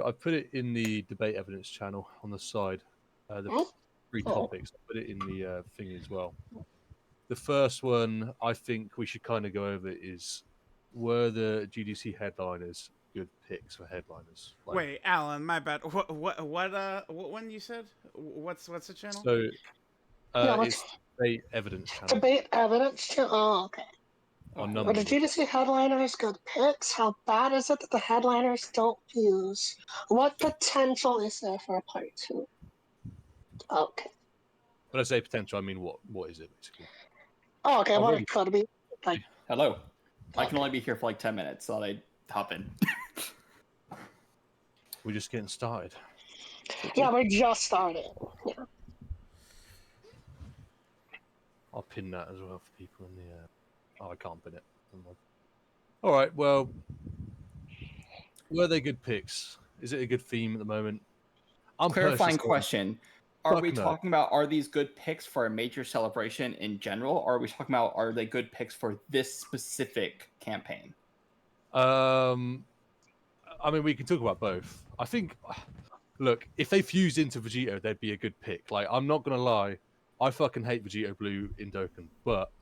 I put it in the debate evidence channel on the side. The 3 topics. I put it in the thing as well. The first one I think we should kind of go over is, were the GDC headliners good picks for headliners? Like, wait, Alan, my bad. What one you said? What's the channel? So it's debate evidence channel. Debate evidence channel. Oh, okay. On Are the GDC headliners good picks? How bad is it that the headliners don't fuse? What potential is there for a part 2? Okay. When I say potential, I mean what is it basically? Oh, okay. What it could be. Like, hello. I can only be here for like 10 minutes, so I'd hop in. We're just getting started. Yeah, we're just started. Yeah. I'll pin that as well for people in the. Oh, I can't pin it. All right. Well, were they good picks? Is it a good theme at the moment? Clarifying question. Are we talking about, are these good picks for a major celebration in general, or are we talking about, are they good picks for this specific campaign? I mean, we can talk about both. I think, look, if they fused into Vegito, they'd be a good pick. Like, I'm not going to lie, I fucking hate Vegito Blue in Dokkan, but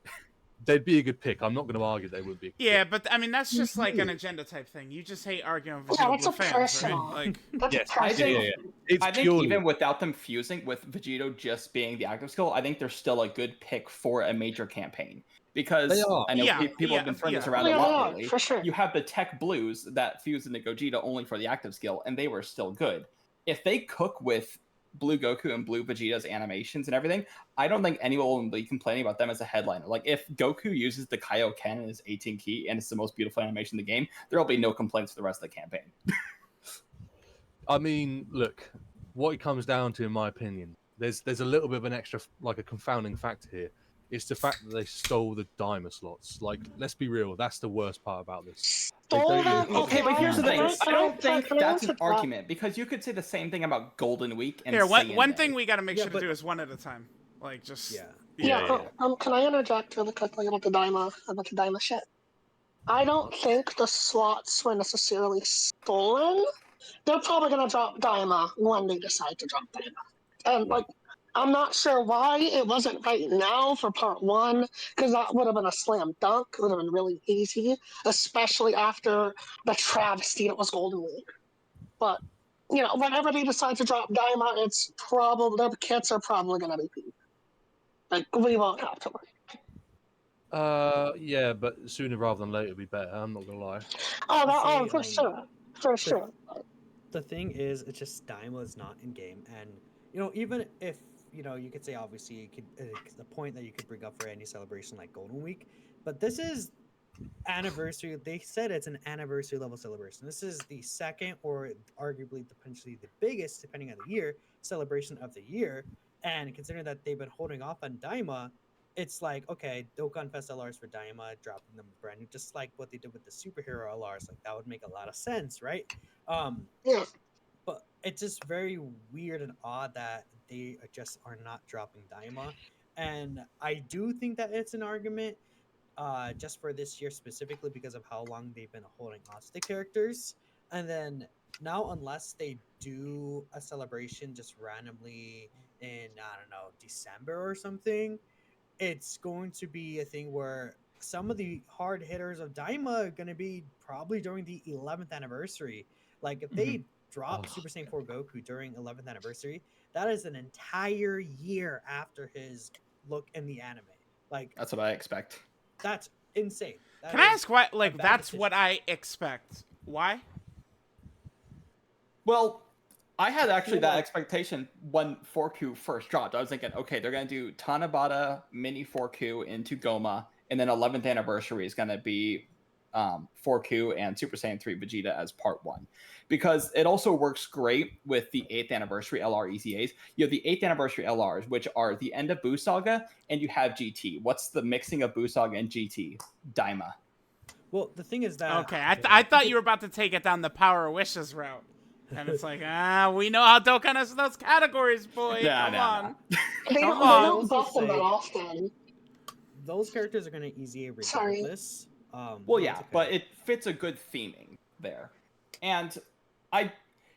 they'd be a good pick. I'm not going to argue they would be a good pick. But I mean, that's just like an agenda type thing. You just hate arguing with Vegito Blue fans, right? Like, yes, I think even without them fusing, with Vegito just being the active skill, I think they're still a good pick for a major campaign. Because I know people have been throwing this around a lot lately. For sure. You have the Tech Blues that fuse into Gogeta only for the active skill, and they were still good. If they cook with Blue Goku and Blue Vegeta's animations and everything, I don't think anyone will be complaining about them as a headliner. Like, if Goku uses the Kaioken in his 18 key and it's the most beautiful animation in the game, there'll be no complaints for the rest of the campaign. I mean, look, what it comes down to, in my opinion, there's a little bit of an extra, like a confounding factor here. It's the fact that they stole the Daima slots. Like, let's be real, that's the worst part about this. Okay, but here's the thing. I don't think that's an argument, because you could say the same thing about Golden Week and one thing we got to make sure to do is one at a time. Like, just... Yeah. Can I interject really quickly about the Daima shit? I don't think the slots were necessarily stolen. They're probably going to drop Daima when they decide to drop Daima. And, like, I'm not sure why it wasn't right now for part 1, because that would have been a slam dunk. It would have been really easy, especially after the travesty that was Golden Week. But, you know, whenever they decide to drop Daima, it's probably, the kits are probably going to be peak. Like, we won't have to worry. Yeah, but sooner rather than later would be better. I'm not gonna lie. For sure. The thing is, it's just Daima is not in game, and you know, even if you know, you could say obviously you could the point that you could bring up for any celebration like Golden Week, but this is anniversary. They said it's an anniversary level celebration. This is the second, or arguably potentially the biggest, depending on the year, celebration of the year. And considering that they've been holding off on Daima, it's like, okay, Dokkan Fest LRs for Daima, dropping them brand new, just like what they did with the superhero LRs. Like, that would make a lot of sense, right? But it's just very weird and odd that they just are not dropping Daima. And I do think that it's an argument just for this year specifically because of how long they've been holding on to the characters. And then now, unless they do a celebration just randomly in, I don't know, December or something, it's going to be a thing where some of the hard hitters of Daima are going to be probably during the 11th anniversary. Like, if they drop Super Saiyan 4 Goku during 11th anniversary, that is an entire year after his look in the anime. Like, that's what I expect. That's insane. Can I ask why? Like, that's what I expect. Why? Well, I had actually that expectation when 4Q first dropped. I was thinking, okay, they're going to do Tanabata mini 4Q into Goma, and then 11th anniversary is going to be 4Q and Super Saiyan 3 Vegeta as part 1. Because it also works great with the 8th anniversary LR EZAs. You have the 8th anniversary LRs, which are the end of Buu Saga, and you have GT. What's the mixing of Buu Saga and GT? Daima. Well, the thing is that... Okay, I thought you were about to take it down the Power of Wishes route. And it's like, we know how Dokkan has those categories, boy. Come on. They don't buff them that often. Those characters are going to EZA regardless. Well, yeah, but it fits a good theming there. And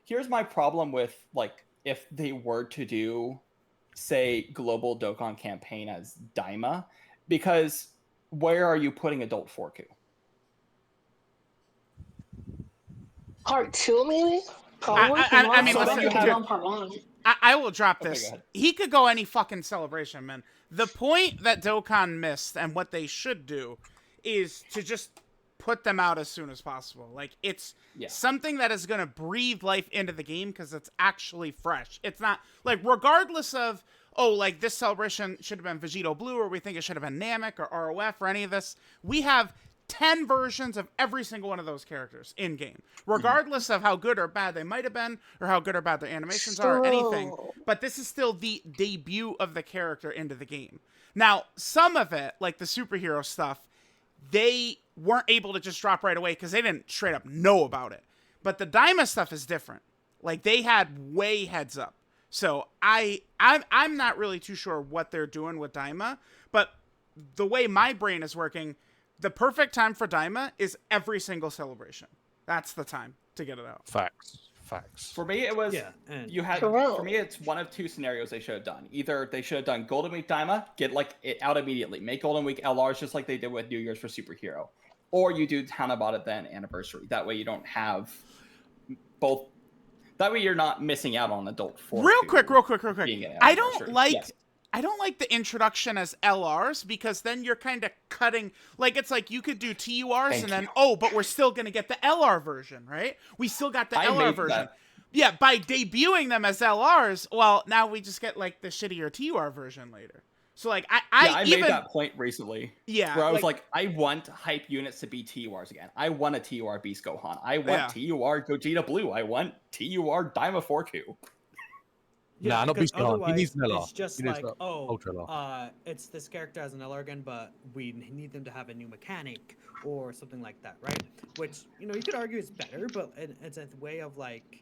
here's my problem with like if they were to do, say, global Dokkan campaign as Daima, because where are you putting adult 4Q? Part 2, maybe? Probably. I mean, So listen, then you have- on part 1. I will drop Okay, this. go ahead. He could go any fucking celebration, man. The point that Dokkan missed and what they should do is to just put them out as soon as possible. Like, it's something that is going to breathe life into the game because it's actually fresh. It's not, like, regardless of, oh, like, this celebration should have been Vegito Blue, or we think it should have been Namek or ROF or any of this, we have 10 versions of every single one of those characters in game, regardless of how good or bad they might have been, or how good or bad their animations are, or anything. But this is still the debut of the character into the game. Now, some of it, like the superhero stuff, they weren't able to just drop right away because they didn't straight up know about it. But the Daima stuff is different. Like, they had way heads up. So I'm not really too sure what they're doing with Daima, but the way my brain is working, the perfect time for Daima is every single celebration. That's the time to get it out. Facts. For me, it was you had. For me, it's one of two scenarios they should have done. Either they should have done Golden Week Daima, get like it out immediately, make Golden Week LRs just like they did with New Year's for Superhero, or you do Tanabata then Anniversary. That way you don't have both. That way you're not missing out on adult 4. Real quick. I don't like the introduction as LRs because then you're kind of cutting. Like, it's like you could do TURs and then, but we're still going to get the LR version, right? We still got the LR version. Yeah, by debuting them as LRs, well, now we just get, like, the shittier TUR version later. So, like, I made that point recently. Yeah. Where I was like, I want hype units to be TURs again. I want a TUR Beast Gohan. I want TUR Gogeta Blue. I want TUR Daima 4Q. Yeah, nah, not Beast Gohan. He needs an LR. It's just like, it's this character as an LR again, but we need them to have a new mechanic or something like that, right? Which, you could argue is better, but it's a way of, like,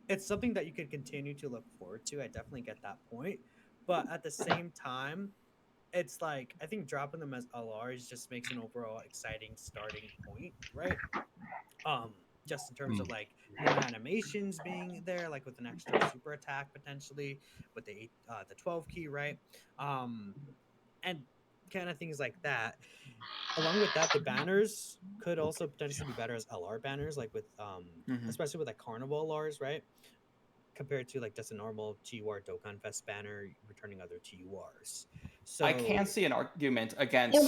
it's something that you could continue to look forward to. I definitely get that point. But at the same time, it's like, I think dropping them as LRs just makes an overall exciting starting point, right? Just in terms of, like, more animations being there, like with an extra super attack potentially, with the 12 key, right? And kind of things like that. Along with that, the banners could also potentially be better as LR banners, like with, especially with, like, Carnival LRs, right? Compared to, like, just a normal TUR Dokkan Fest banner returning other TURs. So I can see an argument against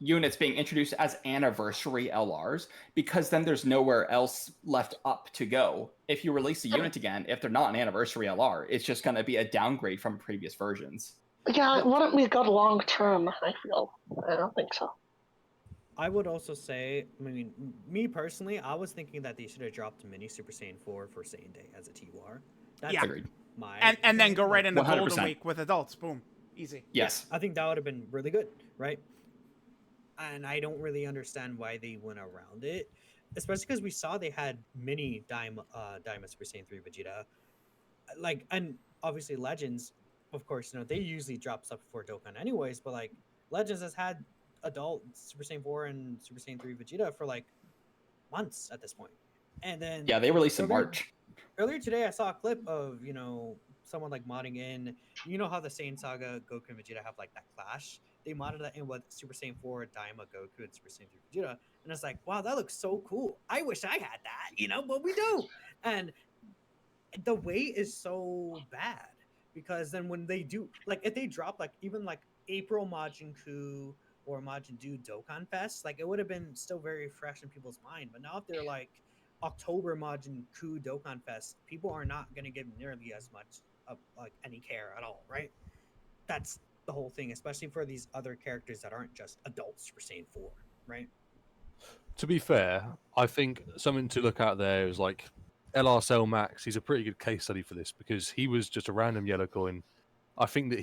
units being introduced as anniversary LRs, because then there's nowhere else left up to go. If you release a unit again, if they're not an anniversary LR, it's just going to be a downgrade from previous versions. Yeah, it wouldn't be good long term, I feel. I don't think so. I would also say, I mean, me personally, I was thinking that they should have dropped Mini Super Saiyan 4 for Saiyan Day as a TUR. That's agreed. And then go right into 100%. Golden Week with adults. Boom. Easy. Yes. I think that would have been really good, right? And I don't really understand why they went around it, especially because we saw they had mini Daima Super Saiyan 3 Vegeta. Like, and obviously Legends, of course, they usually drop stuff before Dokkan anyways, but, like, Legends has had adult Super Saiyan 4 and Super Saiyan 3 Vegeta for, like, months at this point. And then they released in March. Earlier today, I saw a clip of, someone, like, modding in, how the Saiyan Saga Goku and Vegeta have, like, that clash? They modded that in with Super Saiyan 4, Daima, Goku, and Super Saiyan 3 Vegeta. And it's like, wow, that looks so cool. I wish I had that, but we do. And the wait is so bad because then when they do, like, if they drop, like, even, like, April Majin Ku or Majin Buu Dokkan Fest, like, it would have been still very fresh in people's mind. But now if they're, like, October Majin Ku Dokkan Fest, people are not going to give nearly as much of, like, any care at all, right? That's the whole thing, especially for these other characters that aren't just adults for Saiyan 4, right? To be fair, I think something to look at there is, like, LR Cell Max. He's a pretty good case study for this because he was just a random yellow coin. I think that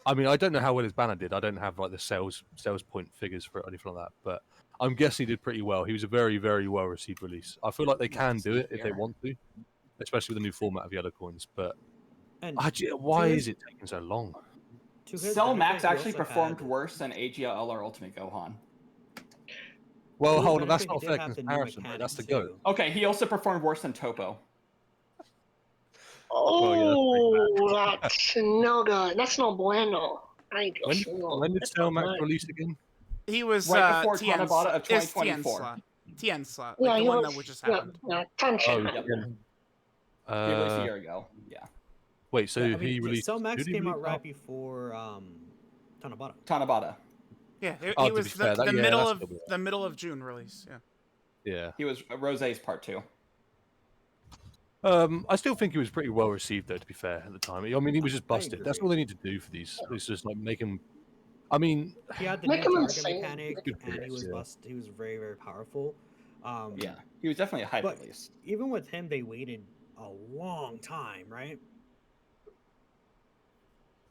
I don't know how well his banner did. I don't have, like, the sales point figures for it or anything like that, but I'm guessing he did pretty well. He was a very, very well received release. I feel like they can do it if they want to, especially with the new format of yellow coins. But why is it taking so long? Cell Max actually performed worse than AGL LR Ultimate Gohan. Well, hold on, that's not a fair comparison, right? That's the GOAT. Okay, he also performed worse than Topo. Oh, that's no good. That's no bueno. When did Cell Max release again? He was right before TN Tanabata of it's 2024. TN slot. Yeah, Like the he one was, that just happened. Yeah, tension. Yep. He Uh, released a year ago. Yeah. wait, so I he mean, released? Cell Max who did he came out release right after? before Tanabata. Tanabata. Yeah, Oh, he to was be fair, the yeah, middle that's of still good. the middle of June release. Yeah. Yeah. He was Rose's part 2. I still think he was pretty well received, though. To be fair, at the time, I mean, he was just busted. That's all agree. they need to do for these. It's just like make him. I mean, He had the Make new him target insane. mechanic, Good and he was release, yeah. He was very, very powerful. Yeah. He was definitely a hype But release. even with him, they waited a long time, right?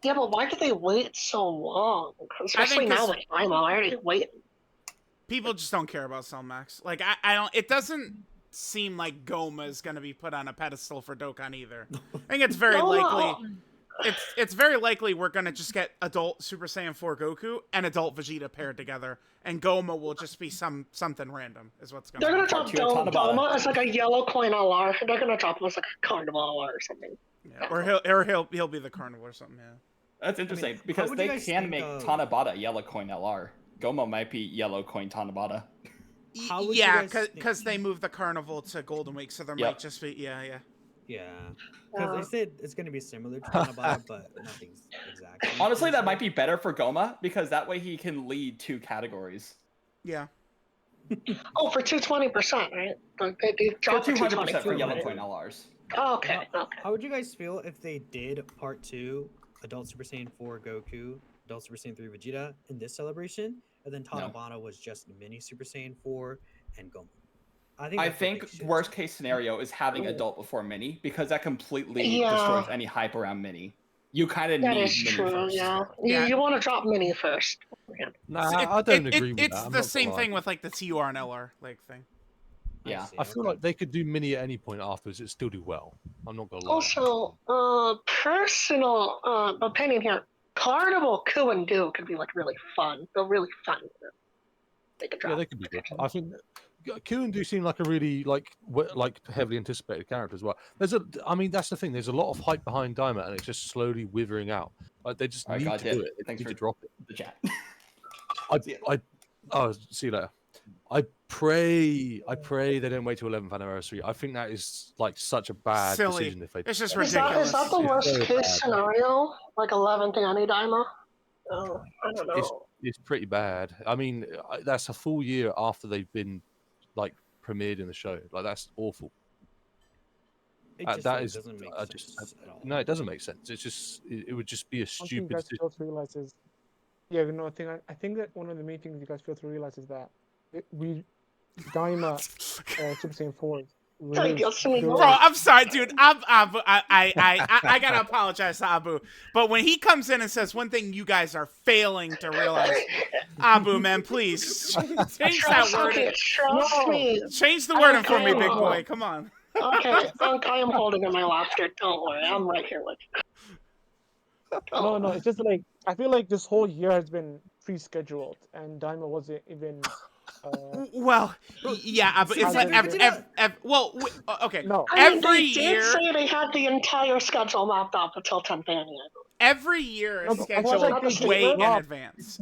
Yeah, but why did they wait so long? Especially now 'cause with Daima, I already waited. people just don't care about Cell Max. Like I don't. It doesn't seem like Goma is going to be put on a pedestal for Dokkan either. I think it's very likely. It's very likely we're going to just get adult Super Saiyan 4 Goku and adult Vegeta paired together, and Goma will just be something random. Is what's going to They're happen. gonna drop Daima as like a yellow coin LR. They're gonna drop him as like a carnival LR or something. Yeah, or he'll be the carnival or something. Yeah. That's interesting because they can make Tanabata yellow coin LR. Goma might be yellow coin Tanabata. Yeah, because they moved the carnival to Golden Week, so there might just be yeah. Because they said it's going to be similar to Tanabata, but nothing's exact. Honestly, that might be better for Goma because that way he can lead 2 categories. Yeah. Oh, for 220%, right? They dropped 200% for right? yellow coin LRs. Oh, okay. How would you guys feel if they did part 2, Adult Super Saiyan 4 Goku, Adult Super Saiyan 3 Vegeta in this celebration, and then Tanabata was just Mini Super Saiyan 4 and Goma? I think worst case scenario is having adult before mini because that completely destroys any hype around mini. You kind of need that is mini true, first. Yeah. You want to drop mini first. Nah, I don't agree with that. It's the same thing with like the TUR and LR like thing. Yeah, I feel like they could do mini at any point afterwards. It'd still do well. I'm not gonna lie. Also, personal opinion here. Carnival Coup and Do could be like really fun. They're really fun. They could drop. Yeah, they could be good. I think Q and Do seem like a really like heavily anticipated character as well. I mean, that's the thing. There's a lot of hype behind Daima, and it's just slowly withering out. Like they just need to do it. They need to drop it. The chat. See you later. I pray they don't wait till 11th anniversary. I think that is like such a bad decision if they. It's just ridiculous. Is that the worst case scenario? Like 11th Annie Daima? Oh, I don't know. It's pretty bad. I mean, that's a full year after they've been like premiered in the show. Like that's awful. Doesn't make sense at all. No, it doesn't make sense. It's just it would just be a stupid. One thing you guys fail to realize is, I think that one of the main things you guys fail to realize is that Daima Super Saiyan 4. Bro, I'm sorry, dude. Abu, I gotta apologize to Abu, but when he comes in and says one thing you guys are failing to realize, Abu, man, please change that word. Change the wording for me, big boy. Come on. Okay, I am holding in my laughter. Don't worry, I'm right here with you. No, it's just like I feel like this whole year has been pre-scheduled, and Daima wasn't even. Well, yeah, but it's like okay. No, every year did say they had the entire schedule mapped out until 10th annual. Every year is scheduled way in advance.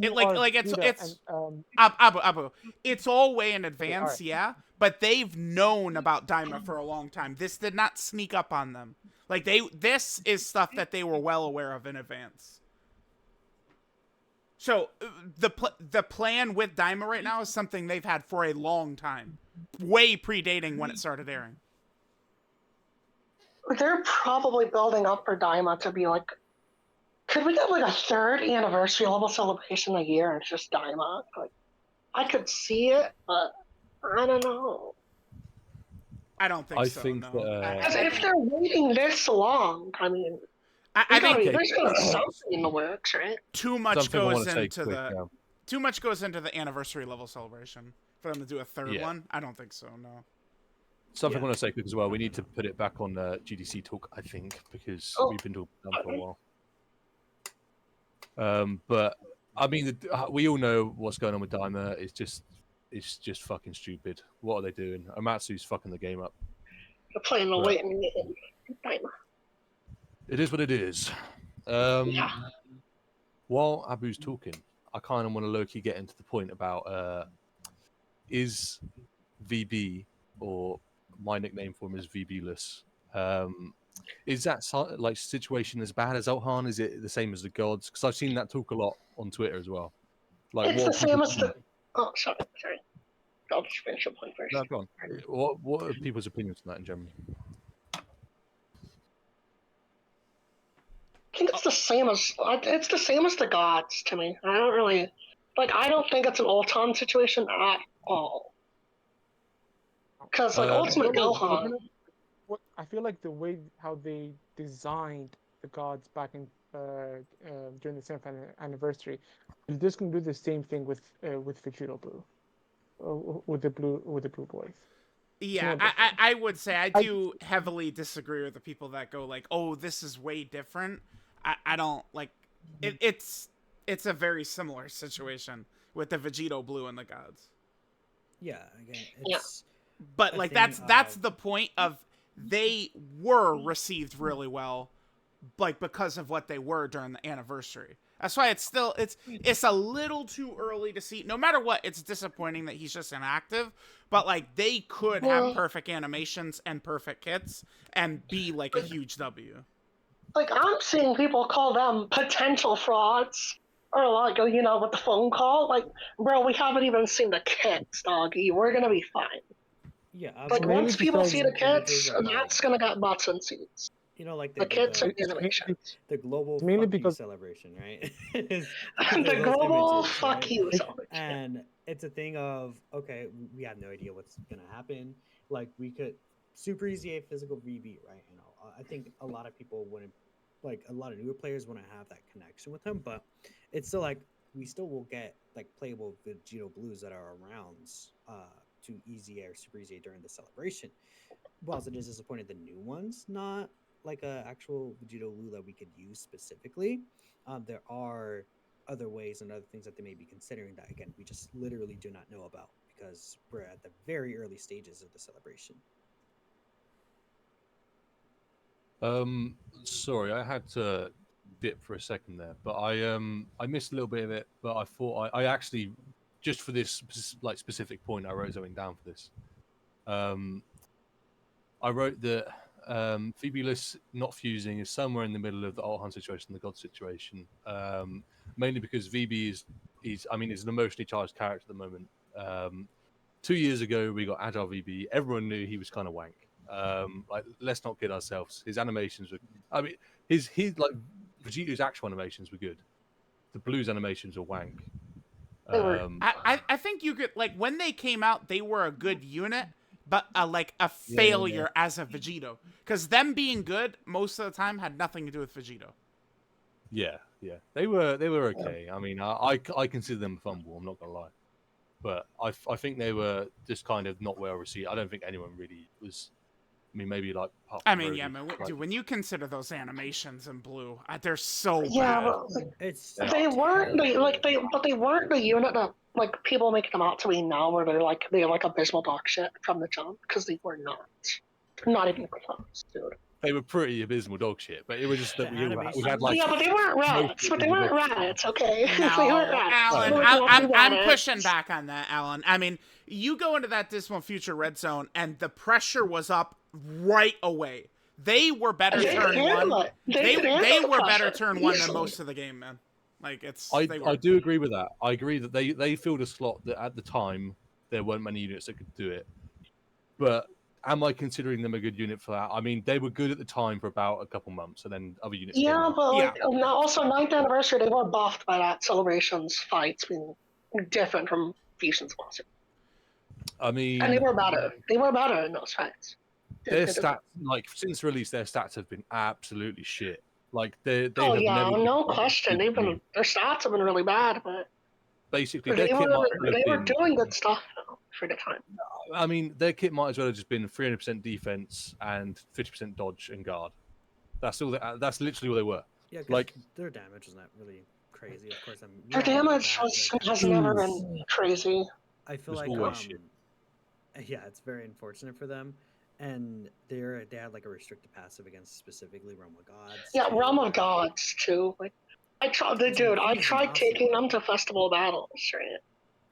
Abu. It's all way in advance, yeah. But they've known about Daima for a long time. This did not sneak up on them. Like this is stuff that they were well aware of in advance. So the plan with Daima right now is something they've had for a long time, way predating when it started airing. They're probably building up for Daima to be like, could we get like a 3rd anniversary level celebration a year and it's just Daima? Like, I could see it, but I don't know. I don't think so. Because if they're waiting this long, I mean. I think there's gonna be something in the works, right? Too much goes into the anniversary level celebration for them to do a 3rd one. I don't think so. No. Something I want to say quick as well. We need to put it back on GDC talk, I think, because we've been talking about it for a while. But I mean, we all know what's going on with Daima. It's just fucking stupid. What are they doing? Amatsu's fucking the game up. They're playing the waiting game. Daima. It is what it is. While Abu's talking, I kind of want to low-key get into the point about is VB, or my nickname for him is VB-less. Is that like situation as bad as Elhan? Is it the same as the gods? Because I've seen that talk a lot on Twitter as well. Like, it's the same as the. Oh, sorry. I'll just finish your point first. No, go on. What are people's opinions on that in general? I think it's the same as the gods to me. I don't really I don't think it's an Ultron situation at all. Because Ultimate Gohan. I feel like the way how they designed the gods back in during the 7th anniversary, they're just gonna do the same thing with Vegito Blue, with the blue boys. Yeah, I would say I do heavily disagree with the people that go like, "Oh, this is way different." I don't like it. It's a very similar situation with the Vegito Blue and the gods. Yeah, again, it's. But like that's the point of they were received really well, like because of what they were during the anniversary. That's why it's a little too early to see. No matter what, it's disappointing that he's just inactive. But like they could have perfect animations and perfect kits and be like a huge W. Like I'm seeing people call them potential frauds, or like with the phone call. Like, bro, we haven't even seen the kits, doggy. We're gonna be fine. Yeah, like once people see the kits, that's gonna get butts and seats. Like the kits and animations. The global mainly fuck because you celebration, right? The global images, fuck you celebration. And it's a thing of, okay, we have no idea what's gonna happen. Like we could super easy a physical VB, right? I think a lot of people wouldn't, like a lot of newer players wouldn't have that connection with him, but it's still like we still will get like playable Vegito Blues that are around to easy or super easy during the celebration. Whilst it is disappointing the new ones not like a actual Vegito Blue that we could use specifically, there are other ways and other things that they may be considering that again we just literally do not know about because we're at the very early stages of the celebration. Sorry, I had to dip for a second there, but I missed a little bit of it. But I thought I actually, just for this like specific point, I wrote something down for this. I wrote that Phoebulus not fusing is somewhere in the middle of the Althan situation and the God situation, mainly because VB is an emotionally charged character at the moment. 2 years ago, we got Agile VB. Everyone knew he was kind of wank. Like, let's not kid ourselves. His animations were, his like Vegito's actual animations were good. The Blues animations were wank. I think you could, like, when they came out, they were a good unit, but like a failure as a Vegito, because them being good most of the time had nothing to do with Vegito. Yeah, they were okay. I mean, I consider them FUMBLE. I'm not gonna lie, but I think they were just kind of not well received. I don't think anyone really was. I mean, maybe like. Dude, when you consider those animations in Blue, they're so bad. But they weren't the unit that like people make them out to be now, where they're like abysmal dog shit from the jump, because they were not. They're not even close, dude. They were pretty abysmal dog shit, but it was just that we had like. Yeah, but they weren't rats. Okay? No, they weren't rats. Alan, I'm pushing back on that, Alan. I mean, you go into that Dismal Future Red Zone, and the pressure was up right away. They were better turn one. They were better turn one than most of the game, man. Like I do agree with that. I agree that they filled a slot that at the time there weren't many units that could do it. But am I considering them a good unit for that? I mean, they were good at the time for about a couple months, and then other units. Yeah, but also 9th anniversary, they were buffed by that celebrations fights being different from Fusion's Monster. I mean, and they were better. They were better in those fights. Their stats, like since release, their stats have been absolutely shit. Like they no question. Their stats have been really bad, but basically they were doing good stuff for the time. I mean, their kit might as well have just been 300% defense and 50% dodge and guard. That's all. That's literally all they were. Yeah, like their damage was not really crazy. Of course, their damage has never been crazy. I feel like yeah, it's very unfortunate for them. and they had like a restricted passive against specifically Realm of Gods. Yeah, too, Realm of right? Gods too. Like, I tried, It's dude. I crazy tried awesome. taking them to festival battles, right?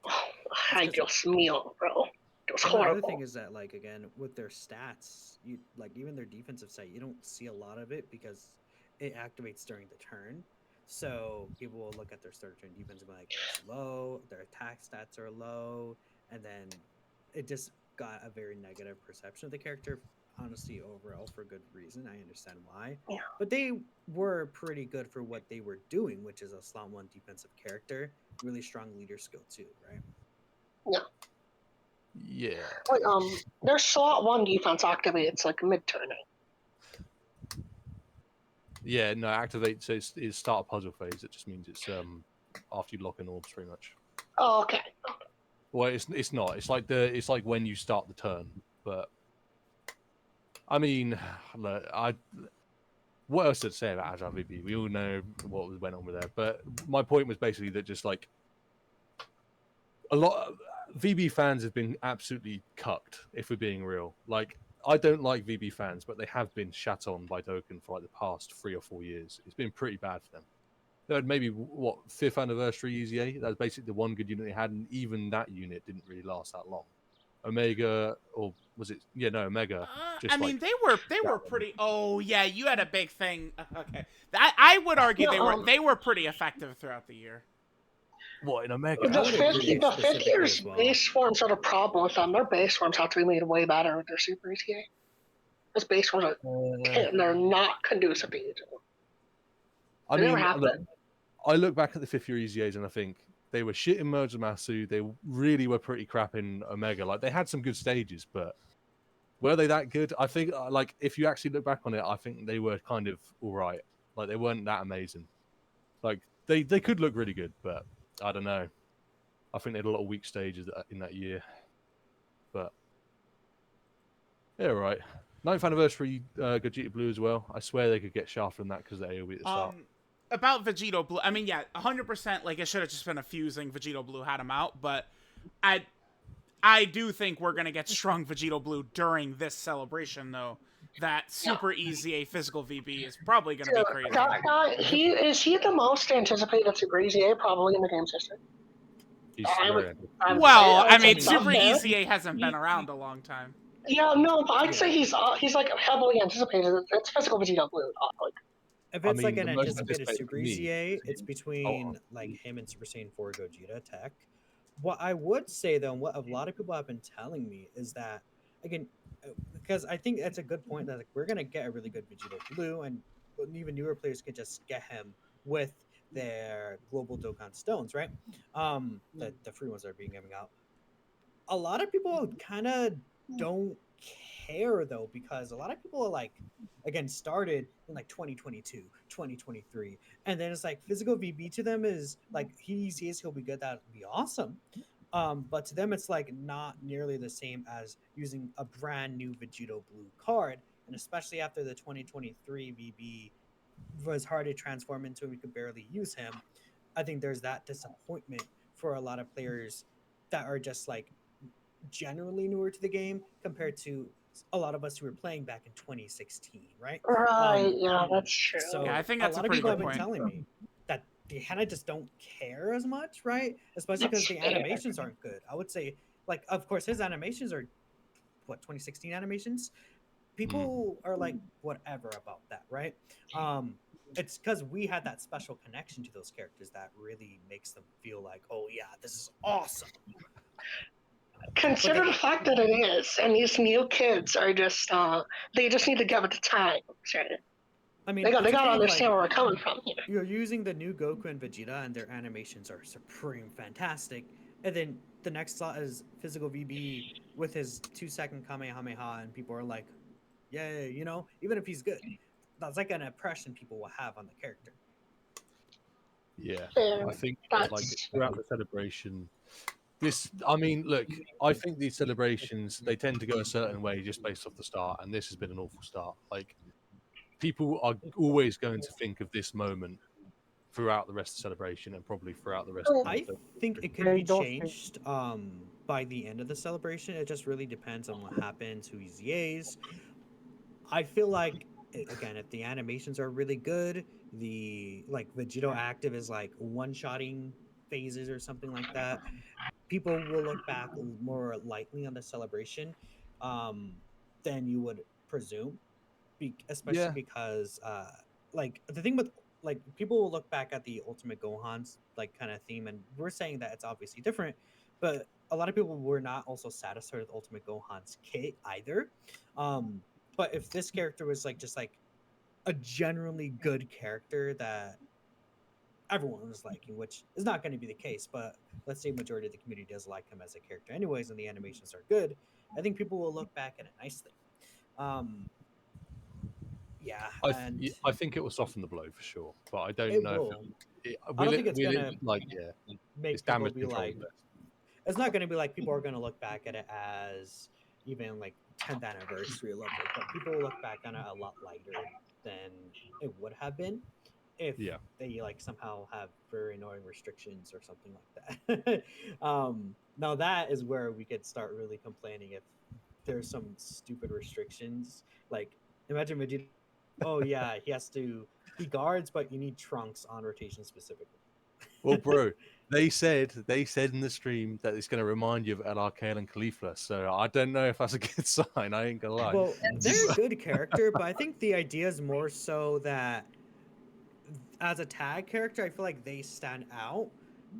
Oh, I It's 'cause- Dios mío, bro. It was And the other horrible. thing is that, like, again, with their stats, you like even their defensive side, you don't see a lot of it because it activates during the turn. So people will look at their start turn defense and be like, it's low, their attack stats are low, and then it just got a very negative perception of the character. Honestly, overall, for good reason. I understand why. Yeah. But they were pretty good for what they were doing, which is a slot one defensive character, really strong leader skill too, right? Yeah. Yeah. Like, their slot 1 defense activates like mid-turning. Yeah, no, activate. So it's start a puzzle phase. It just means it's after you lock in orbs, pretty much. Oh, okay. Well, it's not. It's like when you start the turn. But I mean, look, what else to say about Agile VB? We all know what went on with there. But my point was basically that just like a lot of VB fans have been absolutely cucked, if we're being real. Like, I don't like VB fans, but they have been shat on by Dokkan for like the past 3 or 4 years. It's been pretty bad for them. They had maybe, what, 5th anniversary EZA? That was basically the one good unit they had, and even that unit didn't really last that long. Omega, or was it? Yeah, no, Omega. I mean, they were pretty. Oh yeah, you had a big thing. Okay, I would argue they were pretty effective throughout the year. What, in Omega? The fifth year's well. base forms had a problem with them. Their base forms have to be made way better with their Super ETA. Those base forms they're not conducive to ETA. I mean, look, I look back at the 5th year EZAs and I think they were shit in Merge and Masu. They really were pretty crap in Omega. Like, they had some good stages, but were they that good? I think, like, if you actually look back on it, I think they were kind of all right. Like, they weren't that amazing. Like, they could look really good, but I don't know. I think they had a lot of weak stages in that year. But, yeah, right. 9th anniversary Vegito Blue as well. I swear they could get sharper than that because of AoE at the start. About Vegito Blue, I mean, yeah, 100%. Like, it should have just been a fusing. Vegito Blue had him out, but I do think we're gonna get strong Vegito Blue during this celebration, though. That super easy a physical VB is probably gonna be crazy. That guy, he the most anticipated Super EZA probably in the game system. I mean, Super EZA hasn't been around a long time. Yeah, no, but I'd say he's like heavily anticipated. It's physical Vegito Blue, like. If it's like an anticipated Super EZA, it's between like him and Super Saiyan 4 Gogeta Tech. What I would say though, and what a lot of people have been telling me is that, again, because I think that's a good point, that like, we're gonna get a really good Vegito Blue, and even newer players can just get him with their global Dokkan stones, right? The free ones that are being given out. A lot of people kind of don't care though, because a lot of people are like, again, started in like 2022, 2023, and then it's like physical VB to them is like he'll be good, that'd be awesome. But to them it's like not nearly the same as using a brand new Vegito Blue card, and especially after the 2023 VB was hard to transform into and we could barely use him. I think there's that disappointment for a lot of players that are just like generally newer to the game compared to a lot of us who were playing back in 2016, right? Right, yeah, that's true. So yeah, I think that's a lot of people have been telling me that they kind of just don't care as much, right? Especially because the animations aren't good. I would say, like, of course, his animations are, what, 2016 animations? People are like, whatever about that, right? It's because we had that special connection to those characters that really makes them feel like, oh yeah, this is awesome. Consider the fact that it is, and these new kids are just, they just need to give it the time. Right? I mean, they gotta understand where we're coming from here. You're using the new Goku and Vegeta, and their animations are supreme fantastic. And then the next slot is physical VB with his 2-second Kamehameha, and people are like, yay, you know, even if he's good. That's like an impression people will have on the character. Yeah, I think like throughout the celebration, I mean, look, I think these celebrations, they tend to go a certain way just based off the start, and this has been an awful start. Like, people are always going to think of this moment throughout the rest of the celebration and probably throughout the rest of I the think it could I be don't think- changed by the end of the celebration. It just really depends on what happens, who EZAs. I feel like again, if the animations are really good, the like Vegito active is like one-shotting phases or something like that, people will look back more lightly on the celebration than you would presume, especially Yeah. because like the thing with like people will look back at the Ultimate Gohan's like kind of theme, and we're saying that it's obviously different, but a lot of people were not also satisfied with Ultimate Gohan's kit either. But if this character was like just like a generally good character that everyone was liking, which is not going to be the case, but let's say majority of the community does like him as a character anyways, and the animations are good, I think people will look back at it nicely. Yeah, and I think it will soften the blow for sure, but I don't it know will. if I don't think it's will gonna like yeah, make it's people damage be control. like, it's not going to be like people are going to look back at it as even like 10th anniversary level, but people will look back on it a lot lighter than it would have been if Yeah. they like somehow have very annoying restrictions or something like that. Now that is where we could start really complaining if there's some stupid restrictions. Like imagine Vegeta, oh yeah, he guards, but you need Trunks on rotation specifically. Well, bro, they said in the stream that it's going to remind you of El Arcane and Caulifla, so I don't know if that's a good sign. I ain't gonna lie. Well, they're a good character, but I think the idea is more so that as a tag character, I feel like they stand out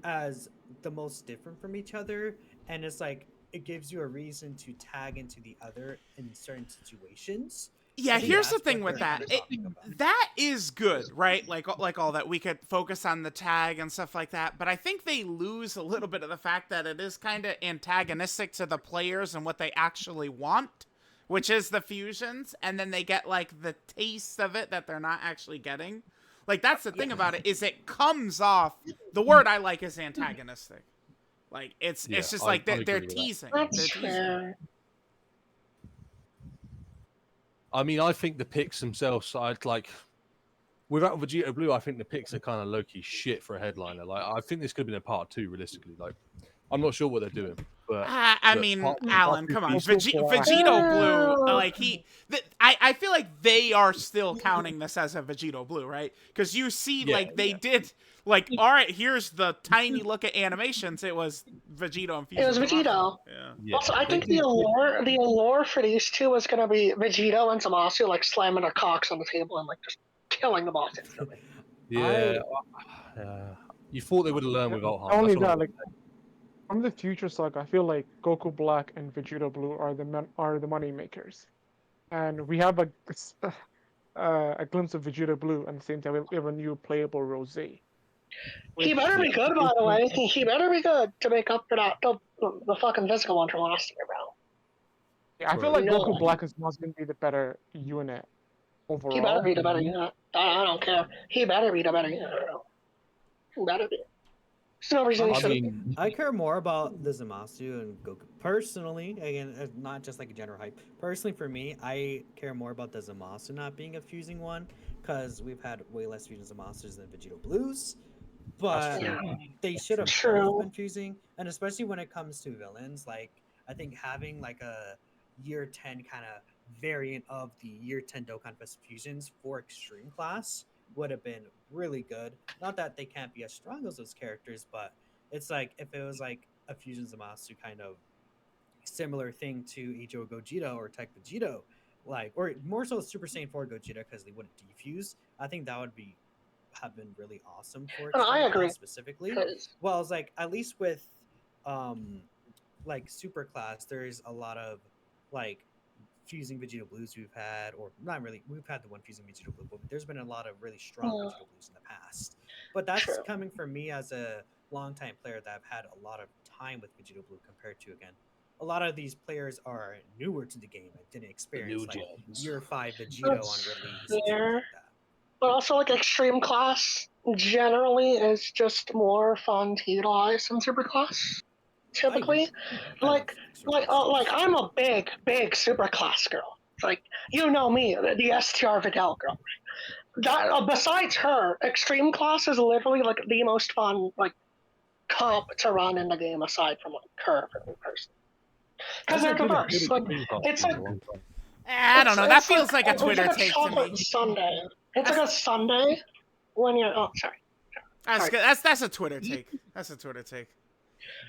as the most different from each other, and it's like it gives you a reason to tag into the other in certain situations. Yeah, I think here's the that's thing what with they're that. kinda talking about. That is good, right? Like all that, we could focus on the tag and stuff like that. But I think they lose a little bit of the fact that it is kind of antagonistic to the players and what they actually want, which is the fusions, and then they get like the taste of it that they're not actually getting. Like that's the thing about it, is it comes off. The word I like is antagonistic. Like it's just like they're teasing. That's They're teasing. fair. I mean, I think the picks themselves, I'd like, without Vegito Blue, I think the picks are kind of low-key shit for a headliner. Like, I think this could have been a part 2, realistically. Like, I'm not sure what they're doing, but I look, mean, part Alan, 2 come on, feels- Vegito Blue, like I feel like they are still counting this as a Vegito Blue, right? Because you see, like they did, like, all right, here's the tiny look at animations. It was Vegito and It was Fusion Vegito. Zamasu. Yeah. Yeah, Also, I think they- the allure for these two is going to be Vegito and Zamasu like slamming their cocks on the table and like just killing the boss instantly. Yeah, you thought they would have learned with Not Alhan. only that, like from the future saga, I feel like Goku Black and Vegito Blue are the money makers, and we have a glimpse of Vegito Blue, and at the same time we have a new playable Rose. He better be good, by the way. He better be good to make up for that the fucking physical one from last year, bro. Yeah, I feel like No. Goku Black is not going to be the better unit overall. He better be the better unit. I don't care. He better be the better unit, bro. He better be. There's no reason he I shouldn't. mean, I care more about the Zamasu and Goku personally. Again, not just like a general hype. Personally, for me, I care more about the Zamasu not being a fusing one, because we've had way less fusion Zamasus than Vegito Blues. But they should have both been fusing, and especially when it comes to villains, like I think having like a year 10 kind of variant of the year 10 Dokkan Fest fusions for extreme class would have been really good. Not that they can't be as strong as those characters, but it's like if it was like a fusion Zamasu kind of similar thing to Ichigo Gogeta or Tech Vegito, like, or more so Super Saiyan 4 Gogeta, because they wouldn't defuse. I think that would have been really awesome for I agree. specifically. Well, it's like at least with like super class, there's a lot of like fusing Vegito Blues we've had, or not really, we've had the one fusing Vegito Blue, but there's been a lot of really strong Vegito Blues in the past. But that's coming from me as a longtime player that I've had a lot of time with Vegito Blue compared to, again, a lot of these players are newer to the game and didn't experience like year 5 Vegito on release. Fair. But also, like, extreme class generally is just more fun to utilize than super class. Typically, like I'm a big super class girl. Like, you know me, the STR Vidal girl. Besides her, Extreme Class is literally like the most fun like comp to run in the game aside from like her for me personally. Because they're diverse. Like it's like I don't know. That feels like a it's Twitter like take to me. chocolate sundae. It's like a sundae when you're sorry. That's a Twitter take. That's a Twitter take.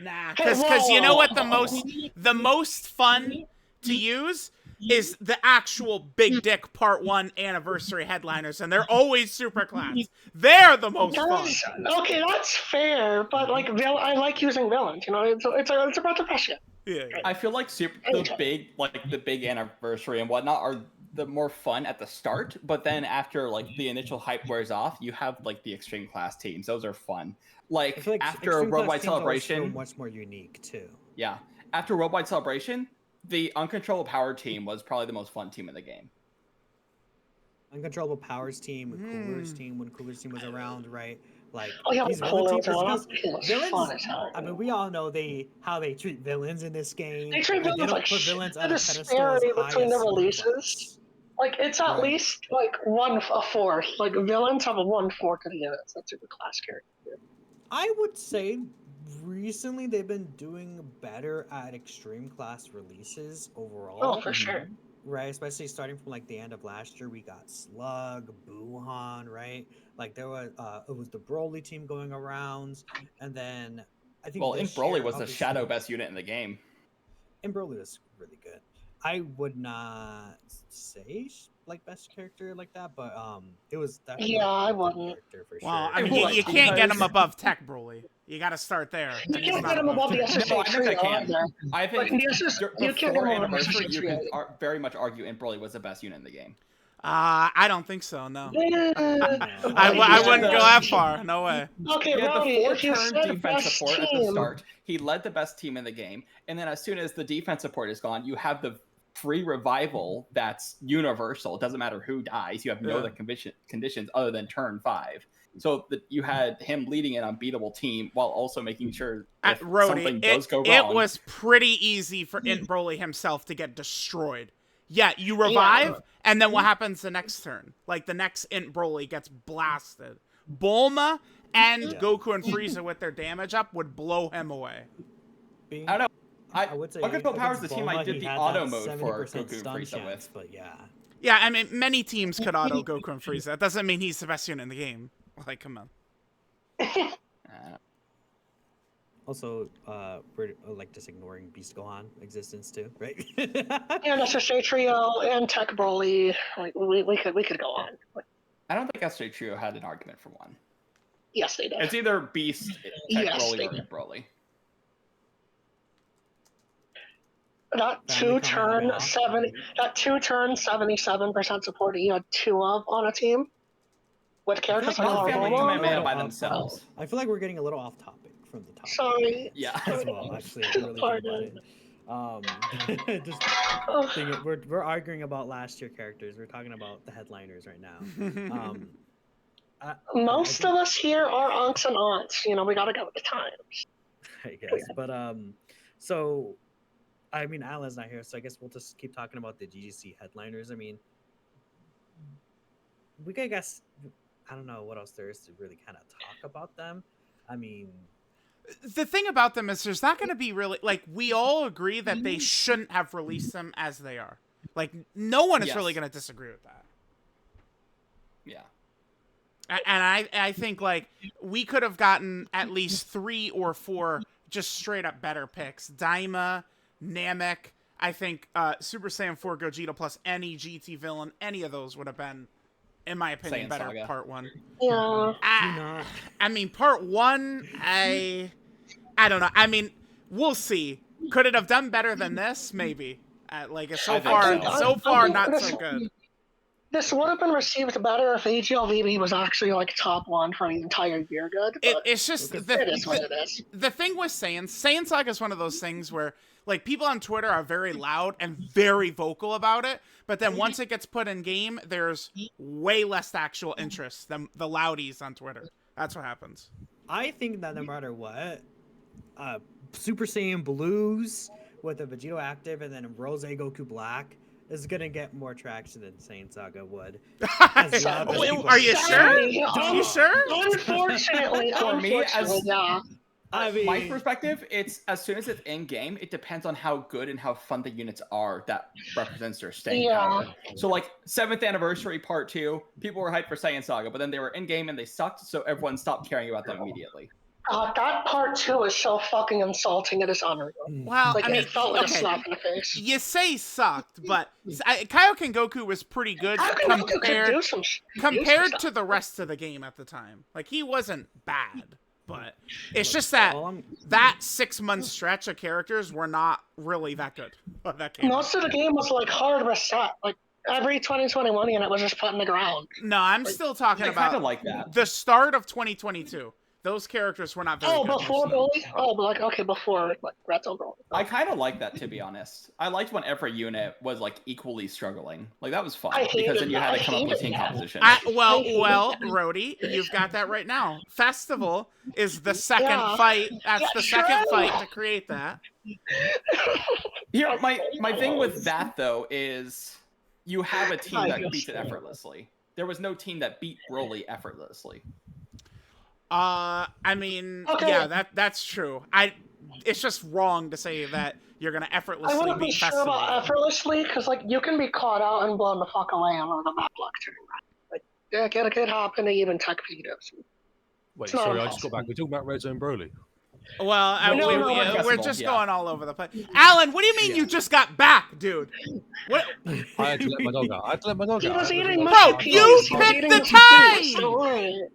Nah, because you know what the most fun to use is the actual Big Dick Part 1 anniversary headliners, and they're always super class. They're the most fun. Okay, that's fair, but like I like using villains. You know, it's a breath of fresh air. Yeah. I feel like the big anniversary and whatnot are the more fun at the start, but then after like the initial hype wears off, you have like the extreme class teams. Those are fun. Like after a worldwide celebration, much more unique too. Yeah, after worldwide celebration, the Uncontrollable Power team was probably the most fun team in the game. Uncontrollable Powers team, Cooler's team when Cooler's team was around, right? Like these villains. I mean, we all know how they treat villains in this game. They treat villains like put villains the on a disparity between the releases. Like it's at least like a fourth. Like villains have a 1/4 of the units. That's super class character. I would say recently they've been doing better at extreme class releases overall. Oh, for sure. Right, especially starting from like the end of last year, we got Slug, Buhan, right? Like there was it was the Broly team going around, and then I think Broly was the shadow best unit in the game. Broly was really good. I would not say like best character like that, but it was definitely I wouldn't. For well, sure. I mean, you can't get him above Tech Broly. You got to start there. You can't get him above the SSA trio either. I think you can't get him above the anniversary, SSA you trio. could very much argue Broly was the best unit in the game. I don't think so. No. I wouldn't go that far. No way. Okay, he had Rowdy, the if you 4-turn said defense best support team, at the start. He led the best team in the game, and then as soon as the defense support is gone, you have the free revival that's universal. It doesn't matter who dies. You have no other conditions other than turn 5. So you had him leading an unbeatable team while also making sure if something does go wrong. It was pretty easy for Int Broly himself to get destroyed. Yeah, you revive, and then what happens the next turn? Like, the next Int Broly gets blasted. Bulma and Goku and Frieza with their damage up would blow him away. I don't know. I would say Uncontrollable Power is the team I did the auto mode for 70% Goku and stun Frieza with. But yeah. Yeah, I mean, many teams could auto Goku and Frieza. That doesn't mean he's the best unit in the game. Like, come on. Also, we're like just ignoring Beast Gohan existence too, right? and SSA trio and Tech Broly. Like we could go on. Like, I don't think SJ Trio had an argument for one. yes, they did. It's either Beast, Tech Broly, or Int Broly. That two-turn 77% support you had 2 of on a team with characters like Kamehameha by themselves. I feel like we're getting a little off topic from the topic. Sorry. Yeah. As well, actually, really about it. Just thinking, we're arguing about last year characters. We're talking about the headliners right now. Most of us here are unks and aunts. You know, we gotta go with the times. I guess, but so. I mean, Alan's not here, so I guess we'll just keep talking about the GDC headliners. I mean, we could, I guess, I don't know what else there is to really kind of talk about them. I mean, the thing about them is there's not going to be really, like, we all agree that they shouldn't have released them as they are. Like, no one is really going to disagree with that. Yeah. And I think, like, we could have gotten at least 3 or 4 just straight up better picks. Daima, Namek, I think Super Saiyan 4 Vegito plus any GT villain, any of those would have been, in my opinion, better Saga. Part 1. Yeah. I mean, Part 1, I don't know. I mean, we'll see. Could it have done better than this? Maybe. Like, so far, not so good. This would have been received better if AGLVB was actually like top 1 for the entire year good. It's just it is what it is. The thing with Saiyan Saga is one of those things where, like, people on Twitter are very loud and very vocal about it, but then once it gets put in game, there's way less actual interest than the loudies on Twitter. That's what happens. I think that no matter what, Super Saiyan Blues with a Vegito active and then Rose Goku Black is gonna get more traction than Saint Saga would. Are you sure? Are you sure? Unfortunately, yeah. I mean, my perspective, it's as soon as it's in game, it depends on how good and how fun the units are that represents their staying power. So like 7th anniversary part 2, people were hyped for Saiyan Saga, but then they were in game and they sucked, so everyone stopped caring about them immediately. That part 2 is so fucking insulting. It is unreal. Well, Like, I mean, it felt like a slap in the face. You say sucked, but Kaioken Goku was pretty good compared to the rest of the game at the time. Like, he wasn't bad. But it's just that that 6-month stretch of characters were not really that good. Most of the game was like hard reset. Like every 2021 unit was just put in the ground. No, I'm still talking about like that. The start of 2022. Those characters were not very good. Before Broly? Before Red Zone Broly. I kind of like that, to be honest. I liked when every unit was like equally struggling. Like that was fun because then you had to come up with team composition. Well, Rhodey, you've got that right now. Festival is the second fight. That's the second fight to create that. Here, my thing with that though is you have a team that beats it effortlessly. There was no team that beat Broly effortlessly. I mean, yeah, that's true. It's just wrong to say that you're gonna effortlessly beat I wouldn't be sure about effortlessly, because like you can be caught out and blown the fuck away on the map block turn. Like, yeah, it could happen to even tech Vegitos. Wait, sorry, I just got back. We're talking about Red Zone Broly. Well, we're just going all over the place. Alan, what do you mean you just got back, dude? What? I had to let my dog out. He was eating Bro, you picked the time!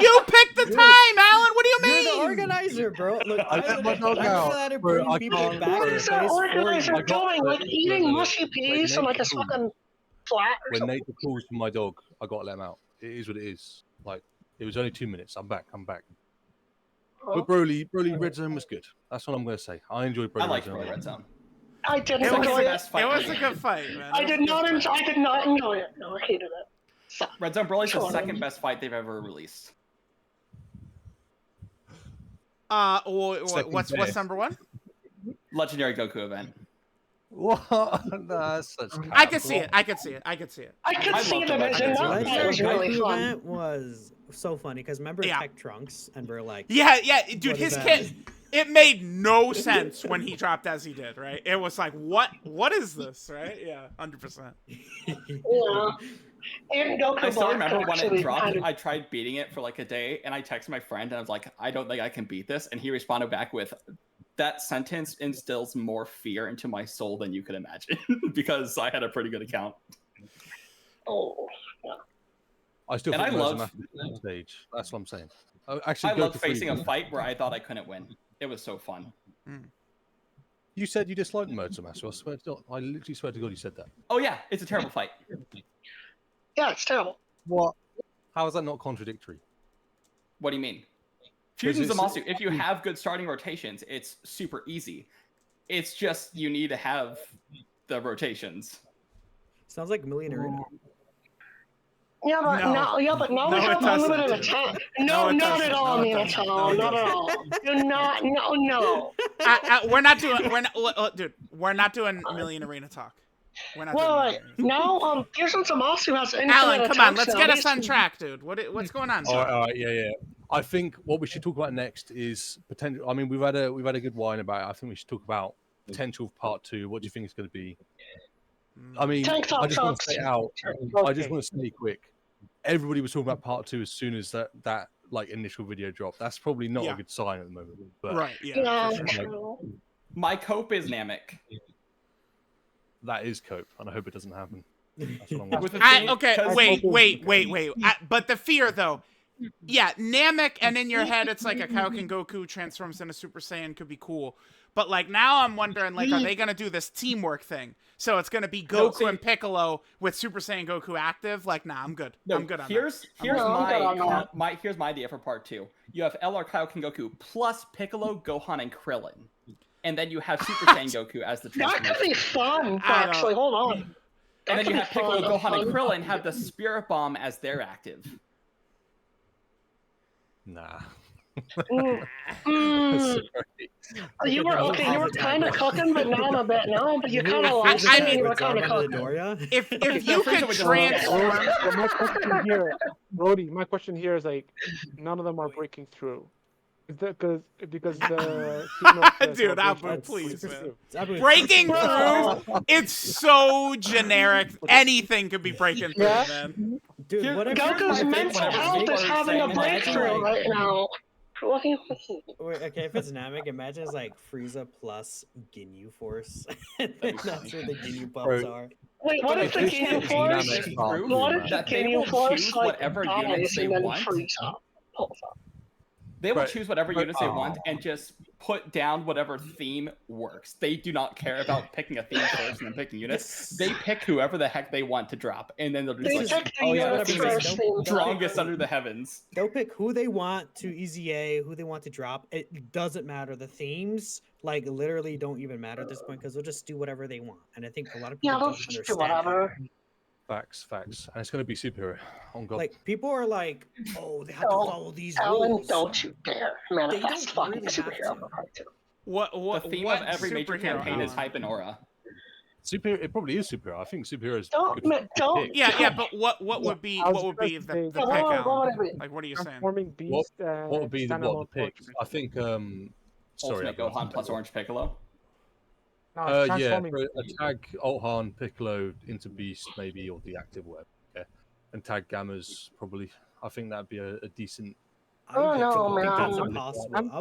You picked the time, Alan! What do you mean? You're the organizer, bro. Look, I let my dog out. What is the organizer doing? Like eating mushy peas and like a fucking flat or When something? Nate calls for my dog, I gotta let him out. It is what it is. Like, it was only 2 minutes. I'm back. But Broly Red Zone was good. That's what I'm gonna say. I enjoyed Broly. I liked Broly Red Zone. I didn't enjoy it. It was a good fight, man. I did not enjoy it. No, I hated it. So, Red Zone Broly's the second best fight they've ever released. What's number 1? Legendary Goku event. What? That's such I could see it. I could see it. I could see the vision. That was really fun. Event was so funny because remember Tech Trunks and we're like, yeah, dude, his kid. It made no sense when he dropped as he did, right? It was like, what is this, right? Yeah, 100%. Yeah. I still remember when it dropped, I tried beating it for like a day, and I texted my friend, and I was like, I don't think I can beat this. And he responded back with, that sentence instills more fear into my soul than you could imagine, because I had a pretty good account. Oh, yeah. I still think I love stage. That's what I'm saying. Actually, I love facing a fight where I thought I couldn't win. It was so fun. You said you disliked Modes of Master. I literally swear to God you said that. Oh yeah, it's a terrible fight. Yeah, it's terrible. What? How is that not contradictory? What do you mean? Fusion Zamasu, if you have good starting rotations, it's super easy. It's just you need to have the rotations. Sounds like Million Arena. Yeah, but now we have unlimited attack. No, not at all, Minato. Not at all. Do not. No. We're not doing Million Arena talk. We're not now Fusion Zamasu has infinite Alan, come on, let's now. get us on track, dude. What's going on? All right, yeah. I think what we should talk about next is potential. I mean, we've had a good whine about it. I think we should talk about potential part 2. What do you think it's going to be? I mean, I just want to say out. I just want to say quick. Everybody was talking about part 2 as soon as that like initial video dropped. That's probably not a good sign at the moment. But right? Yeah. My cope is Namek. That is cope, and I hope it doesn't happen. Wait. But the fear, though, yeah, Namek, and in your head, it's like a Kaioken Goku transforms into Super Saiyan could be cool. But like now, I'm wondering, like, are they gonna do this teamwork thing? So it's gonna be Goku and Piccolo with Super Saiyan Goku active. Like, nah, I'm good. I'm good on here's my idea for part 2. You have LR Kaioken Goku plus Piccolo, Gohan, and Krillin. And then you have Super Saiyan Goku as the transformation. That could be fun, actually. Hold on. And then you have Piccolo, Gohan, and Krillin have the Spirit Bomb as their active. Nah. You were okay. You were kind of cooking, but now I'm a bit no. But you kind of I lost it. mean, You were kind of cooking. if you Frieza could would just transform, Well, my question here, Brody, my question here is like, none of them are breaking through. Is that because the theme of the Dude, celebration Abu, is please, breaking man. through. Breaking through, it's so generic. Anything could be breaking through, Yeah. man. Dude, what if Goku's my mental favorite health people is are having a saying that, breakthrough like- right now. Wait, okay, if it's Namek, imagine it's like Frieza plus Ginyu Force. That'd be That's funny. where the Ginyu buffs Bro, are. Wait, what if the this Ginyu is Force? Namek It's can't proof do What that. if the that they Ginyu will Force choose like whatever units dies they and then want. freeze up? Pulls up. They will Right. choose whatever Right. units they want and just put down whatever theme works. They do not care about picking a theme first and then picking units. They pick whoever the heck they want to drop, and then they'll They just like, pick the oh yeah, the units theme first. is theme strongest under the heavens. They'll pick who they want to EZA, who they want to drop. It doesn't matter. The themes, like, literally don't even matter at this point because they'll just do whatever they want. And I think a lot of people Yeah, they'll don't just do understand whatever. Facts. And it's going to be superhero. On God. Like, people are like, oh, they have to Don't- follow these Alan, rules. don't you dare manifest don't fucking really have superhero to. for part 2. What The theme what of every major superhero, campaign is Alan? hype and aura. Superhero. It probably is superhero. I think superhero is. Don't, good ma- don't. pick. Yeah, but what would be I was what would be just the saying- pick, What would Alan? it be? Like, what are you saying? Transforming Beast. What would be the standalone pick? portrait. I think. Sorry, Ultimate Gohan plus Orange Piccolo. No, it's Yeah, transforming. for a tag Alt-Han Piccolo into Beast maybe, or the active web. Yeah, and tag Gammas probably. I think that'd be a decent. I Oh, no, don't think that's man. impossible.